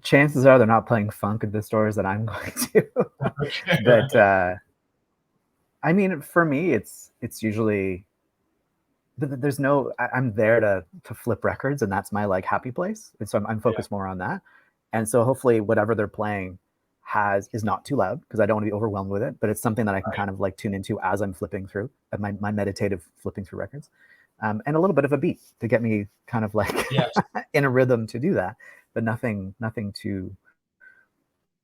Chances are they're not playing funk at the stores that I'm going to. But I mean, for me, it's usually there's no. I'm there to flip records, and that's my happy place. And so I'm focused more on that. And so hopefully whatever they're playing is not too loud because I don't want to be overwhelmed with it, but it's something that I can kind of tune into as I'm flipping through my meditative flipping through records, and a little bit of a beat to get me kind of in a rhythm to do that, but nothing too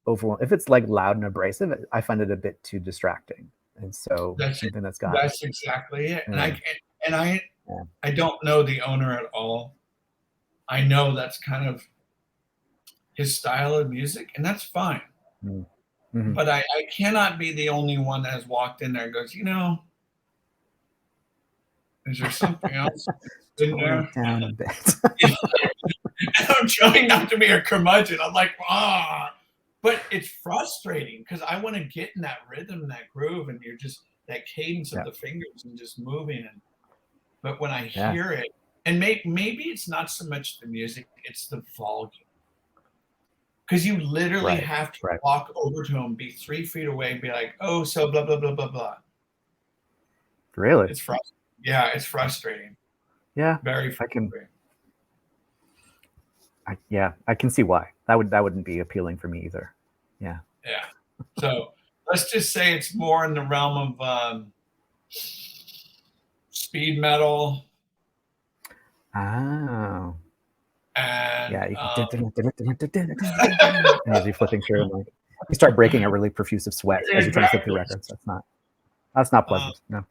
overwhelming. If it's loud and abrasive, I find it a bit too distracting. And so that's exactly it. Yeah. And I don't know the owner at all. I know that's kind of his style of music, and that's fine. But I cannot be the only one that has walked in there and goes, is there something else in there? Down a bit. I'm trying not to be a curmudgeon. I'm like, but it's frustrating because I want to get in that rhythm, that groove, and you're just that cadence of the fingers and just moving. But when I hear it, and maybe it's not so much the music, it's the volume. Because you literally have to walk over to him, be 3 feet away, and be like, oh, so blah, blah, blah, blah, blah. Really? It's frustrating. Yeah, it's frustrating. Yeah. Very frustrating. I can see why. That wouldn't be appealing for me either. Yeah. Yeah. So let's just say it's more in the realm of speed metal. Oh. And yeah, and as you're flipping through, and you start breaking a really profuse sweat as you're trying to flip through records. That's not pleasant. No.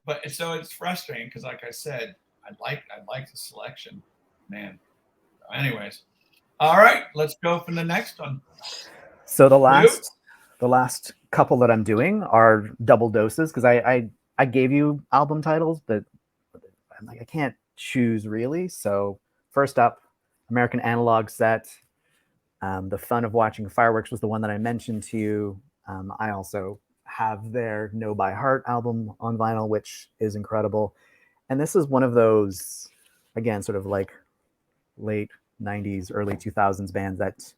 But so it's frustrating because, like I said, I like the selection, man. Anyways, all right, let's go for the next one. So the last couple that I'm doing are double doses because I gave you album titles, but I'm I can't choose really. So first up, American Analog Set. The Fun of Watching Fireworks was the one that I mentioned to you. I also have their Know by Heart album on vinyl, which is incredible. And this is one of those, again, sort of late 90s, early 2000s bands that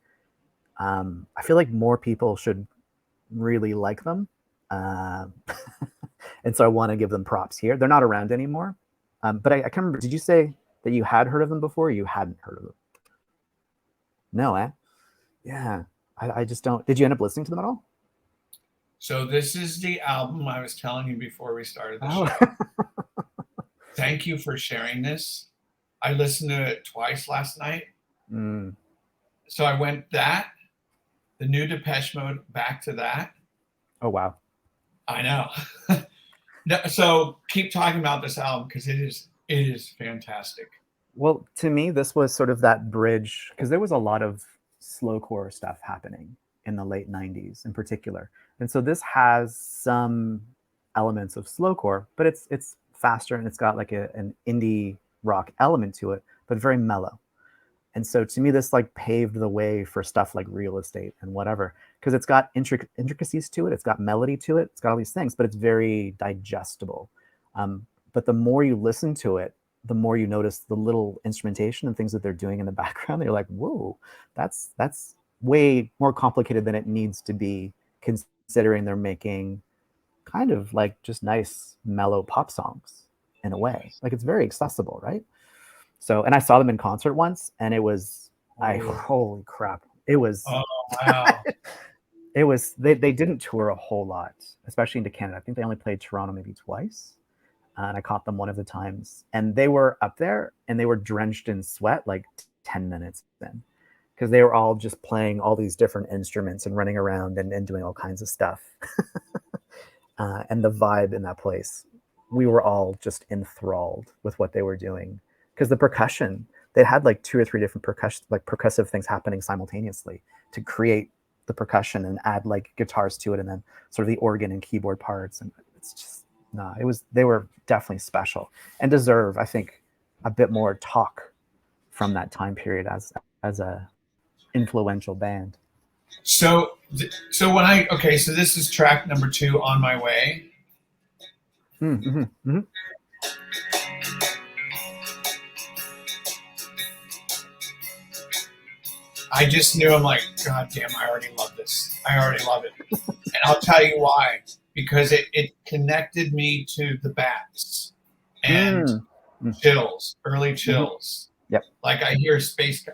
I feel like more people should really like them. And so I want to give them props here. They're not around anymore. But I can't remember, did you say that you had heard of them before or you hadn't heard of them? No, eh? Yeah. I just don't. Did you end up listening to them at all? So this is the album I was telling you before we started the show. Thank you for sharing this. I listened to it twice last night. So I went the new Depeche Mode, back to that. Oh, wow. I know. No, so keep talking about this album because it is fantastic. Well, to me, this was sort of that bridge because there was a lot of slowcore stuff happening in the late 90s in particular. And so this has some elements of slowcore, but it's faster and it's got like an indie rock element to it, but very mellow. And so to me, this like paved the way for stuff like Real Estate and whatever, because it's got intricacies to it, it's got melody to it, it's got all these things, but it's very digestible. But the more you listen to it, the more you notice the little instrumentation and things that they're doing in the background. You're like, whoa, that's way more complicated than it needs to be, considering they're making kind of like just nice mellow pop songs in a way. Like it's very accessible, right? So, and I saw them in concert once, and it was, holy crap, it was. Oh wow! It was they didn't tour a whole lot, especially into Canada. I think they only played Toronto maybe twice, and I caught them one of the times, and they were up there, and they were drenched in sweat like 10 minutes in, because they were all just playing all these different instruments and running around and doing all kinds of stuff. And the vibe in that place, we were all just enthralled with what they were doing, because the percussion, they had like 2 or 3 different percussive things happening simultaneously to create the percussion and add like guitars to it, and then sort of the organ and keyboard parts. And it's just, they were definitely special and deserve, I think, a bit more talk from that time period as a influential band. So so this is track number 2, On My Way. Mm-hmm, mm-hmm. I just knew, I'm like, God damn, I already love this. I already love it. And I'll tell you why. Because it connected me to the Bats and Chills, early Chills. Mm-hmm. Yep. Like I hear Space,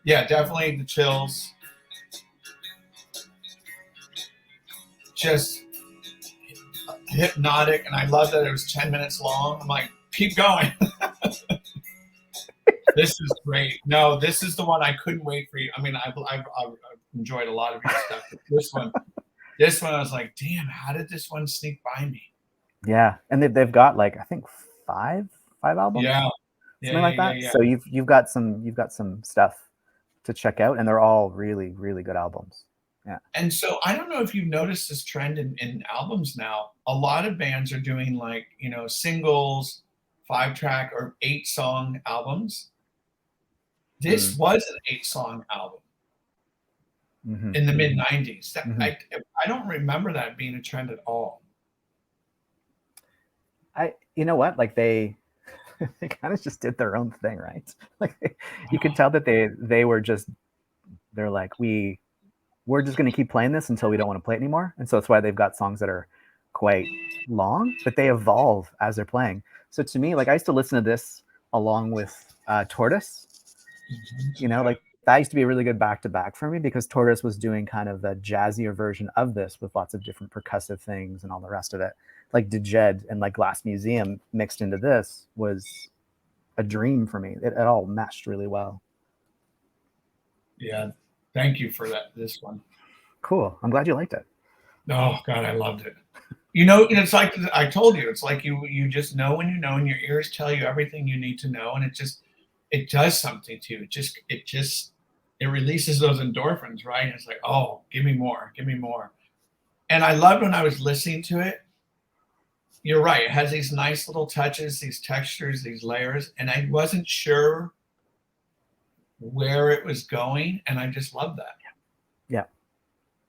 yeah, definitely the Chills. Just hypnotic. And I love that it was 10 minutes long. I'm like, keep going. This is great. No, this is the one I couldn't wait for you. I mean, I've enjoyed a lot of your stuff. But this one, I was like, damn, how did this one sneak by me? Yeah, and they've got like, I think five albums. Yeah, something like that. Yeah. So you've got some stuff to check out, and they're all really, really good albums. Yeah. And so I don't know if you've noticed this trend in albums now. A lot of bands are doing like, singles, 5-track or 8-song albums. This was an 8-song album in the mid 90s. I don't remember that being a trend at all. You know what? Like they kind of just did their own thing, right? Like you could tell that they're like, we're just going to keep playing this until we don't want to play it anymore. And so that's why they've got songs that are quite long, but they evolve as they're playing. So to me, like I used to listen to this along with Tortoise. Like that used to be a really good back-to-back for me, because Tortoise was doing kind of the jazzier version of this with lots of different percussive things and all the rest of it. Like Dejed and like Glass Museum mixed into this was a dream for me. It all meshed really well. Yeah, thank you for this one. Cool. I'm glad you liked it. Oh God, I loved it. It's like I told you, it's like you just know when you know, and your ears tell you everything you need to know, and it does something to you. It releases those endorphins, right? And it's like, oh, give me more. And I loved when I was listening to it. You're right. It has these nice little touches, these textures, these layers, and I wasn't sure where it was going, and I just loved that. Yeah.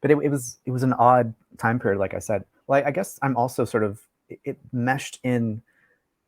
But it was an odd time period, like I said. Well, I guess I'm also sort of, it meshed in,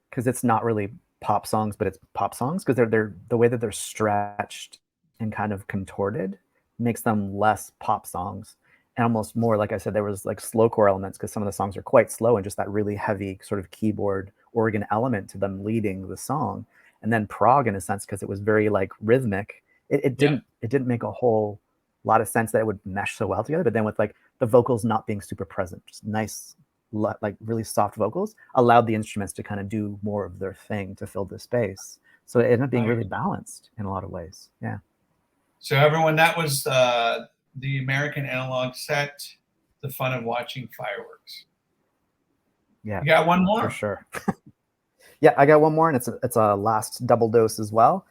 because it's not really pop songs, but it's pop songs, because they're the way that they're stretched and kind of contorted makes them less pop songs and almost more, like I said, there was like slowcore elements, because some of the songs are quite slow and just that really heavy sort of keyboard organ element to them leading the song. And then prog, in a sense, because it was very like rhythmic, it didn't make a whole lot of sense that it would mesh so well together. But then with like the vocals not being super present, just nice, like really soft vocals, allowed the instruments to kind of do more of their thing to fill the space. So it ended up being really balanced in a lot of ways. Yeah. So everyone, that was the American Analog set, The Fun of Watching Fireworks. Yeah, You got one more? for sure. Yeah, I got one more, and it's a last double dose as well.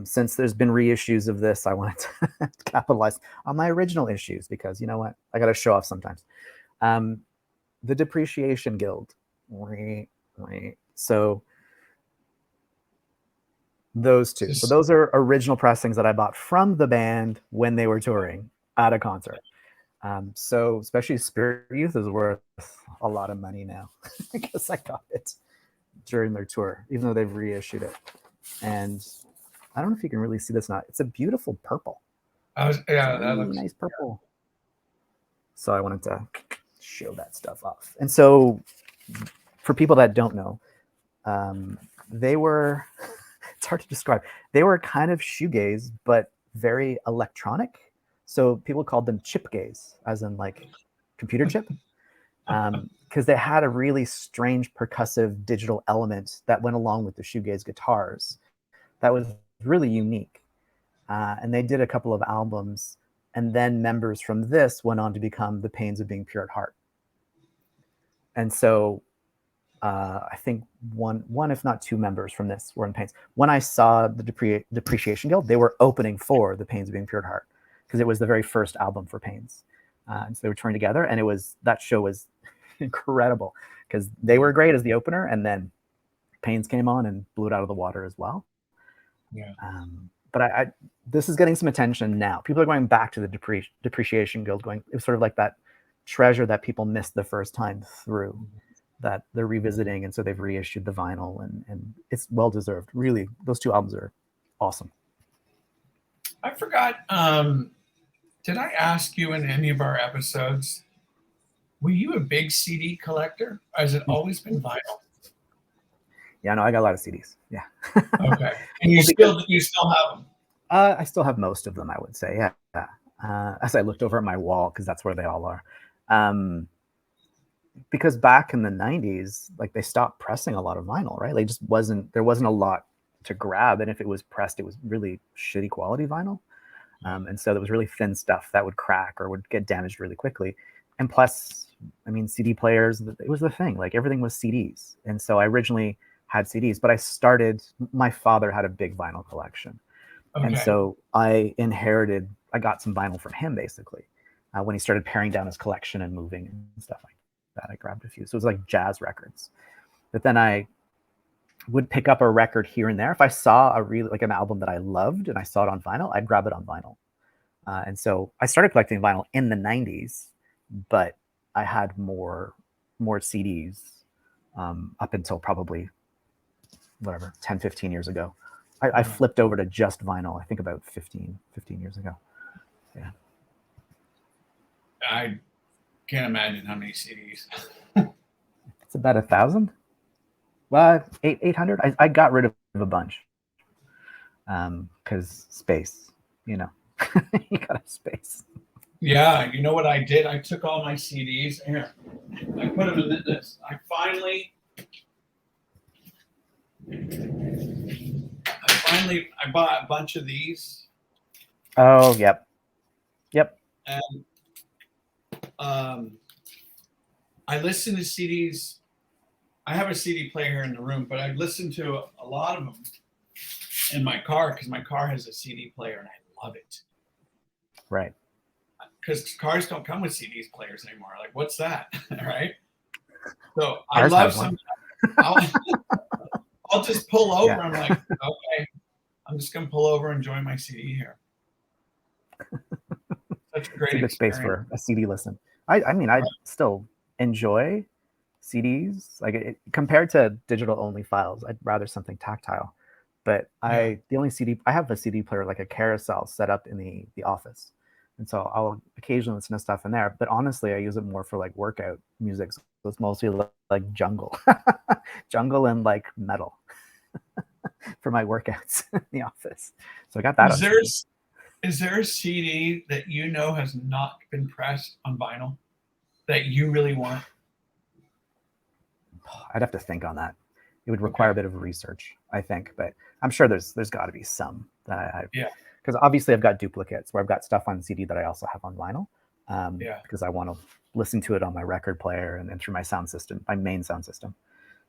Since there's been reissues of this, I wanted to capitalize on my original issues because you know what? I got to show off sometimes. The Depreciation Guild. So those two. So those are original pressings that I bought from the band when they were touring at a concert. So especially Spirit Youth is worth a lot of money now because I got it during their tour, even though they've reissued it. And I don't know if you can really see this now. It's a beautiful purple. That looks nice purple. So I wanted to show that stuff off. And so for people that don't know, they were, it's hard to describe. They were kind of shoegaze, but very electronic. So people called them chip gaze, as in like computer chip, because they had a really strange percussive digital element that went along with the shoegaze guitars that was really unique. And they did a couple of albums, and then members from this went on to become the Pains of Being Pure at Heart. And so I think one, if not two members from this were in Pains. When I saw the Depreciation Guild, they were opening for the Pains of Being Pure at Heart because it was the very first album for Pains. And so they were touring together, and that show was incredible because they were great as the opener, and then Pains came on and blew it out of the water as well. Yeah. But this is getting some attention now. People are going back to the Depreciation Guild, it was sort of like that treasure that people missed the first time through, that they're revisiting, and so they've reissued the vinyl, and it's well deserved. Really, those two albums are awesome. I forgot. Did I ask you in any of our episodes? Were you a big CD collector, or has it always been vinyl? Yeah, no, I got a lot of CDs. Yeah. Okay, and you still have them. I still have most of them, I would say. Yeah. As I looked over at my wall, because that's where they all are. Because back in the 90s, like they stopped pressing a lot of vinyl, right? Like there wasn't a lot to grab, and if it was pressed, it was really shitty quality vinyl. And so there was really thin stuff that would crack or would get damaged really quickly. And plus, I mean, CD players, it was the thing, like everything was CDs. And so I originally had CDs, but my father had a big vinyl collection. Okay. And so I got some vinyl from him basically. When he started paring down his collection and moving and stuff like that, I grabbed a few. So it was like jazz records. But then I would pick up a record here and there. If I saw an album that I loved and I saw it on vinyl, I'd grab it on vinyl. And so I started collecting vinyl in the 90s, but I had more CDs up until probably 10, 15 years ago. I flipped over to just vinyl, I think about 15 years ago. Yeah. I can't imagine how many CDs. It's about 1,000. Well, 800. I got rid of a bunch because space, you gotta have space. Yeah, you know what I did? I took all my CDs here. I put them in this. I bought a bunch of these. Oh, yep. And I listen to CDs. I have a CD player here in the room, but I listen to a lot of them in my car because my car has a CD player and I love it. Right. Because cars don't come with CD players anymore. Like, what's that? Right? So Ours I love some. I'll just pull over. Yeah. I'm like, okay, I'm just gonna pull over and enjoy my CD here. Such a great good space for a CD listen. I mean, I still enjoy CDs. Like compared to digital only files, I'd rather something tactile. But I have a CD player, like a carousel set up in the office. And so I'll occasionally listen to stuff in there. But honestly, I use it more for like workout music. So it's mostly like jungle and like metal for my workouts in the office. So I got that. Is there a CD that has not been pressed on vinyl that you really want? I'd have to think on that. It would require a bit of research, I think, but I'm sure there's got to be some that I've. Yeah. Because obviously I've got duplicates where I've got stuff on CD that I also have on vinyl. because I want to listen to it on my record player and then through my sound system, my main sound system.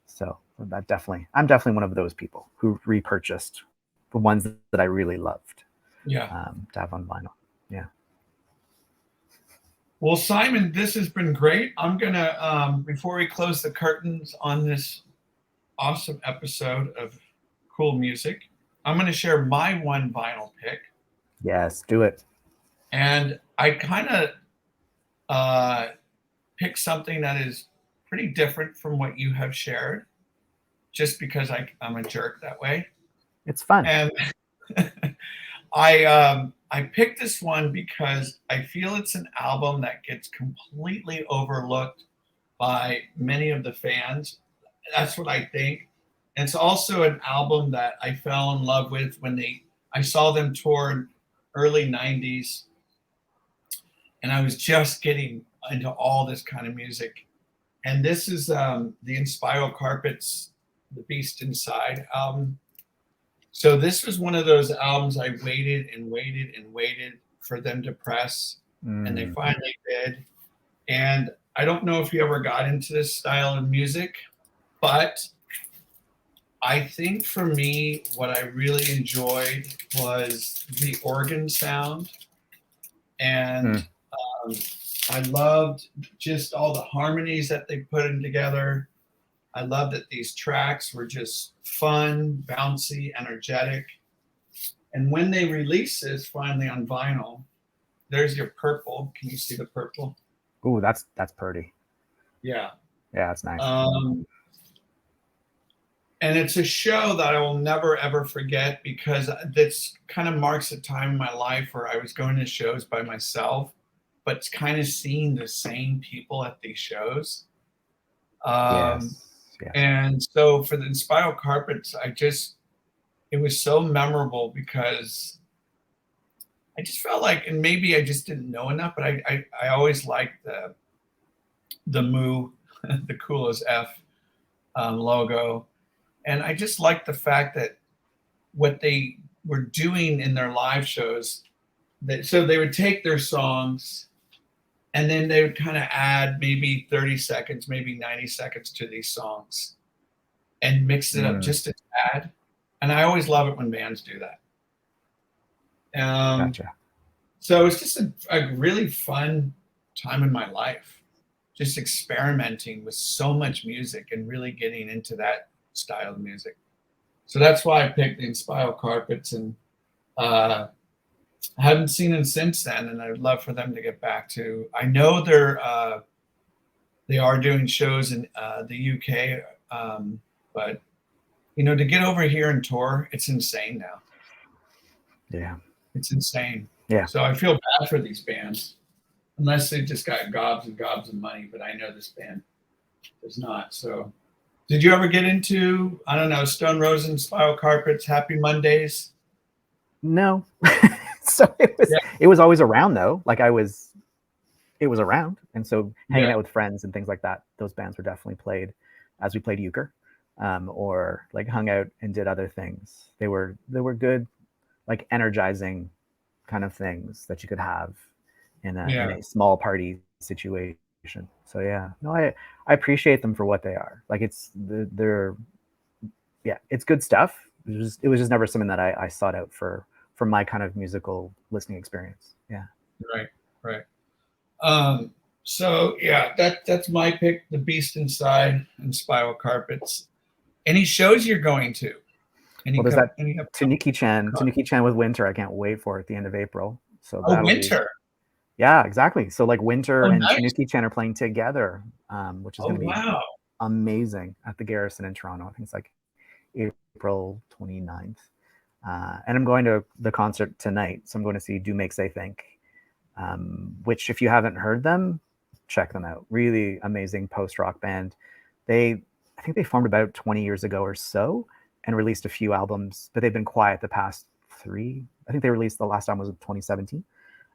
So I'm definitely one of those people who repurchased the ones that I really loved. Yeah. To have on vinyl. Yeah. Well, Simon, this has been great. I'm gonna before we close the curtains on this awesome episode of cool music, I'm gonna share my one vinyl pick. Yes, do it. And I kind of picked something that is pretty different from what you have shared, just because I'm a jerk that way. It's fun. And I picked this one because I feel it's an album that gets completely overlooked by many of the fans. That's what I think. And it's also an album that I fell in love with when I saw them tour early 90s, and I was just getting into all this kind of music. And this is the Inspiral Carpets, The Beast Inside album. So this was one of those albums I waited and waited and waited for them to press, and they finally did. And I don't know if you ever got into this style of music, but I think for me, what I really enjoyed was the organ sound. And I loved just all the harmonies that they put in together. I love that these tracks were just fun, bouncy, energetic. And when they released this finally on vinyl, there's your purple. Can you see the purple? Ooh, that's pretty. Yeah. Yeah, that's nice. And it's a show that I will never, ever forget, because this kind of marks a time in my life where I was going to shows by myself, but kind of seeing the same people at these shows. Yes. And so for the Inspiral Carpets, it was so memorable because I just felt like, and maybe I just didn't know enough, but I always liked the Moo, the Cool as F logo. And I just liked the fact that what they were doing in their live shows, so they would take their songs and then they would kind of add maybe 30 seconds, maybe 90 seconds to these songs and mix it up just a tad. And I always love it when bands do that. Gotcha. So it's just a really fun time in my life, just experimenting with so much music and really getting into that style of music. So that's why I picked the Inspiral Carpets, and I haven't seen them since then, and I'd love for them to get back to. I know they are doing shows in the UK, but to get over here and tour, it's insane now. Yeah, it's insane. Yeah. So I feel bad for these bands, unless they just got gobs and gobs of money. But I know this band does not. So, did you ever get into, I don't know, Stone Roses, Spiral Carpets, Happy Mondays? No. So it was always around though. Like it was around, and so hanging out with friends and things like that. Those bands were definitely played as we played euchre, or like hung out and did other things. They were good, like energizing kind of things that you could have in a small party situation. So no, I appreciate them for what they are. Like it's good stuff. It was just never something that I sought out for my kind of musical listening experience. Yeah. Right. So that's my pick, The Beast Inside and Spiral Carpets. Any shows you're going to? There's that Tanuki-chan with Winter. I can't wait for it at the end of April. So Winter. Yeah, exactly. So like Winter and Tanuki-chan are playing together, which is going to be amazing at the Garrison in Toronto. I think it's like April 29th. And I'm going to the concert tonight. So I'm going to see Do Makes They Think, which if you haven't heard them, check them out. Really amazing post-rock band. I think they formed about 20 years ago or so and released a few albums, but they've been quiet the past 3. I think they released the last album was in 2017.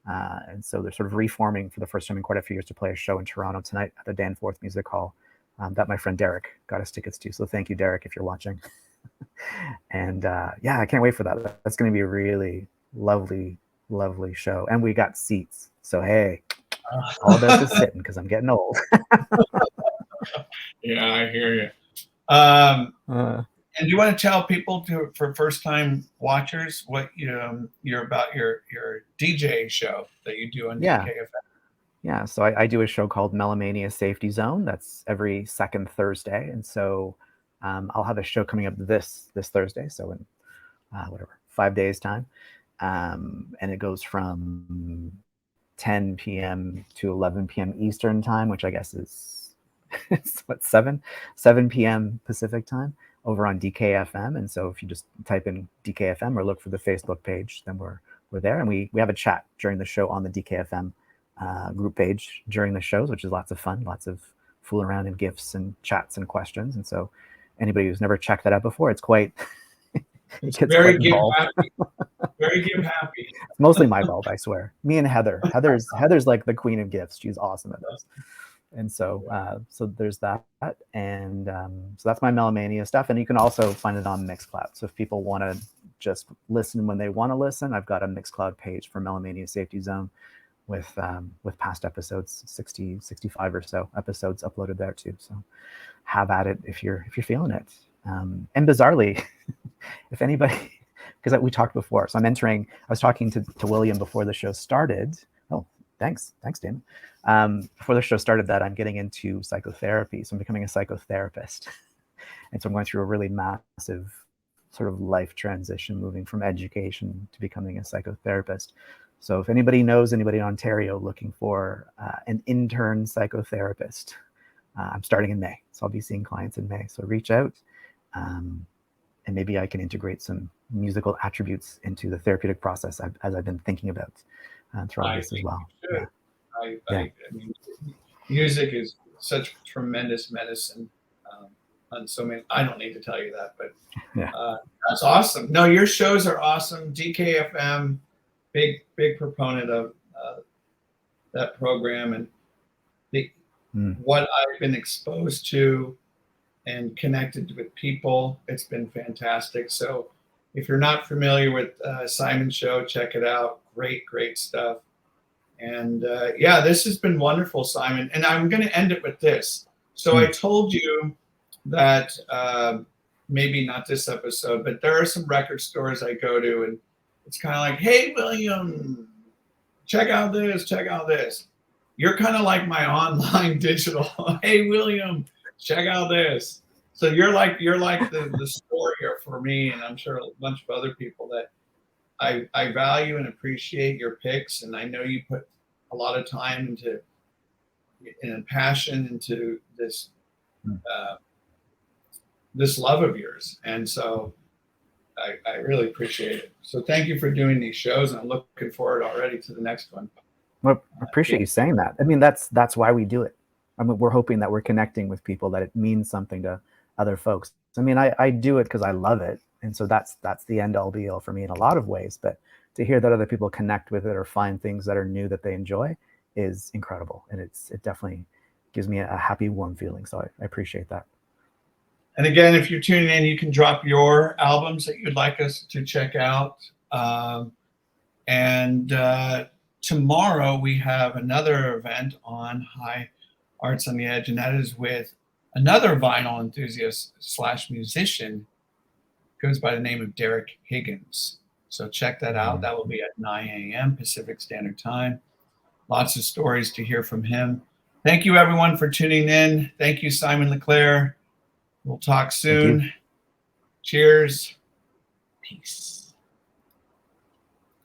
And so they're sort of reforming for the first time in quite a few years to play a show in Toronto tonight at the Danforth Music Hall that my friend Derek got us tickets to. So thank you, Derek, if you're watching. And I can't wait for that. That's going to be a really lovely, lovely show. And we got seats. So, hey. all about just sitting because I'm getting old. Yeah, I hear you. Uh, And do you want to tell people for first-time watchers what you're about your DJ show that you do on yeah. DKFM? Yeah, so I do a show called Melamania Safety Zone. That's every second Thursday, and so I'll have a show coming up this Thursday. So in 5 days time, and it goes from 10 p.m. to 11 p.m. Eastern time, which I guess is it's what 7 p.m. Pacific time over on DKFM. And so if you just type in DKFM or look for the Facebook page, then we're there, and we have a chat during the show on the DKFM group page during the shows, which is lots of fun, lots of fool around and gifts and chats and questions. And so anybody who's never checked that out before, it's quite It's gets very quite give involved. happy. Very give happy. Mostly my fault, I swear. Me and Heather's like the queen of gifts. She's awesome at this. And so so there's that, and so that's my Melamania stuff. And you can also find it on Mixcloud. So if people want to just listen when they want to listen, I've got a Mixcloud page for Melamania Safety Zone with past episodes, 65 or so episodes uploaded there too. So have at it if you're feeling it. And bizarrely, if anybody, because we talked before, so I was talking to William before the show started. Oh, thanks Dan. Before the show started, that I'm getting into psychotherapy, so I'm becoming a psychotherapist, and so I'm going through a really massive sort of life transition, moving from education to becoming a psychotherapist. So if anybody knows anybody in Ontario looking for an intern psychotherapist, I'm starting in May, so I'll be seeing clients in May. So reach out, and maybe I can integrate some musical attributes into the therapeutic process as I've been thinking about throughout this as well. Yeah. I mean, music is such tremendous medicine on so many. I don't need to tell you that, but that's awesome. No, your shows are awesome. DKFM, big proponent of that program, and what I've been exposed to and connected with people, it's been fantastic. So if you're not familiar with Simon's show, check it out. Great stuff. And this has been wonderful, Simon. And I'm going to end it with this. So I told you that maybe not this episode, but there are some record stores I go to, and it's kind of like, hey, William, check out this. You're kind of like my online digital. Hey, William, check out this. So you're like the store here for me, and I'm sure a bunch of other people that I value and appreciate your picks, and I know you put a lot of time and passion into this this love of yours, and so I really appreciate it. So thank you for doing these shows, and I'm looking forward already to the next one. Well, I appreciate you saying that. I mean, that's why we do it. I mean, we're hoping that we're connecting with people, that it means something to other folks. I mean, I do it because I love it, and so that's the end all be all for me in a lot of ways. But to hear that other people connect with it or find things that are new that they enjoy is incredible, and it definitely gives me a happy, warm feeling. So I appreciate that. And again, if you're tuning in, you can drop your albums that you'd like us to check out. Tomorrow we have another event on High Arts on the Edge, and that is with another vinyl enthusiast / musician, goes by the name of Derek Higgins. So check that out. That will be at 9 a.m. Pacific Standard Time. Lots of stories to hear from him. Thank you, everyone, for tuning in. Thank you, Simon Leclerc. We'll talk soon. Cheers. Peace.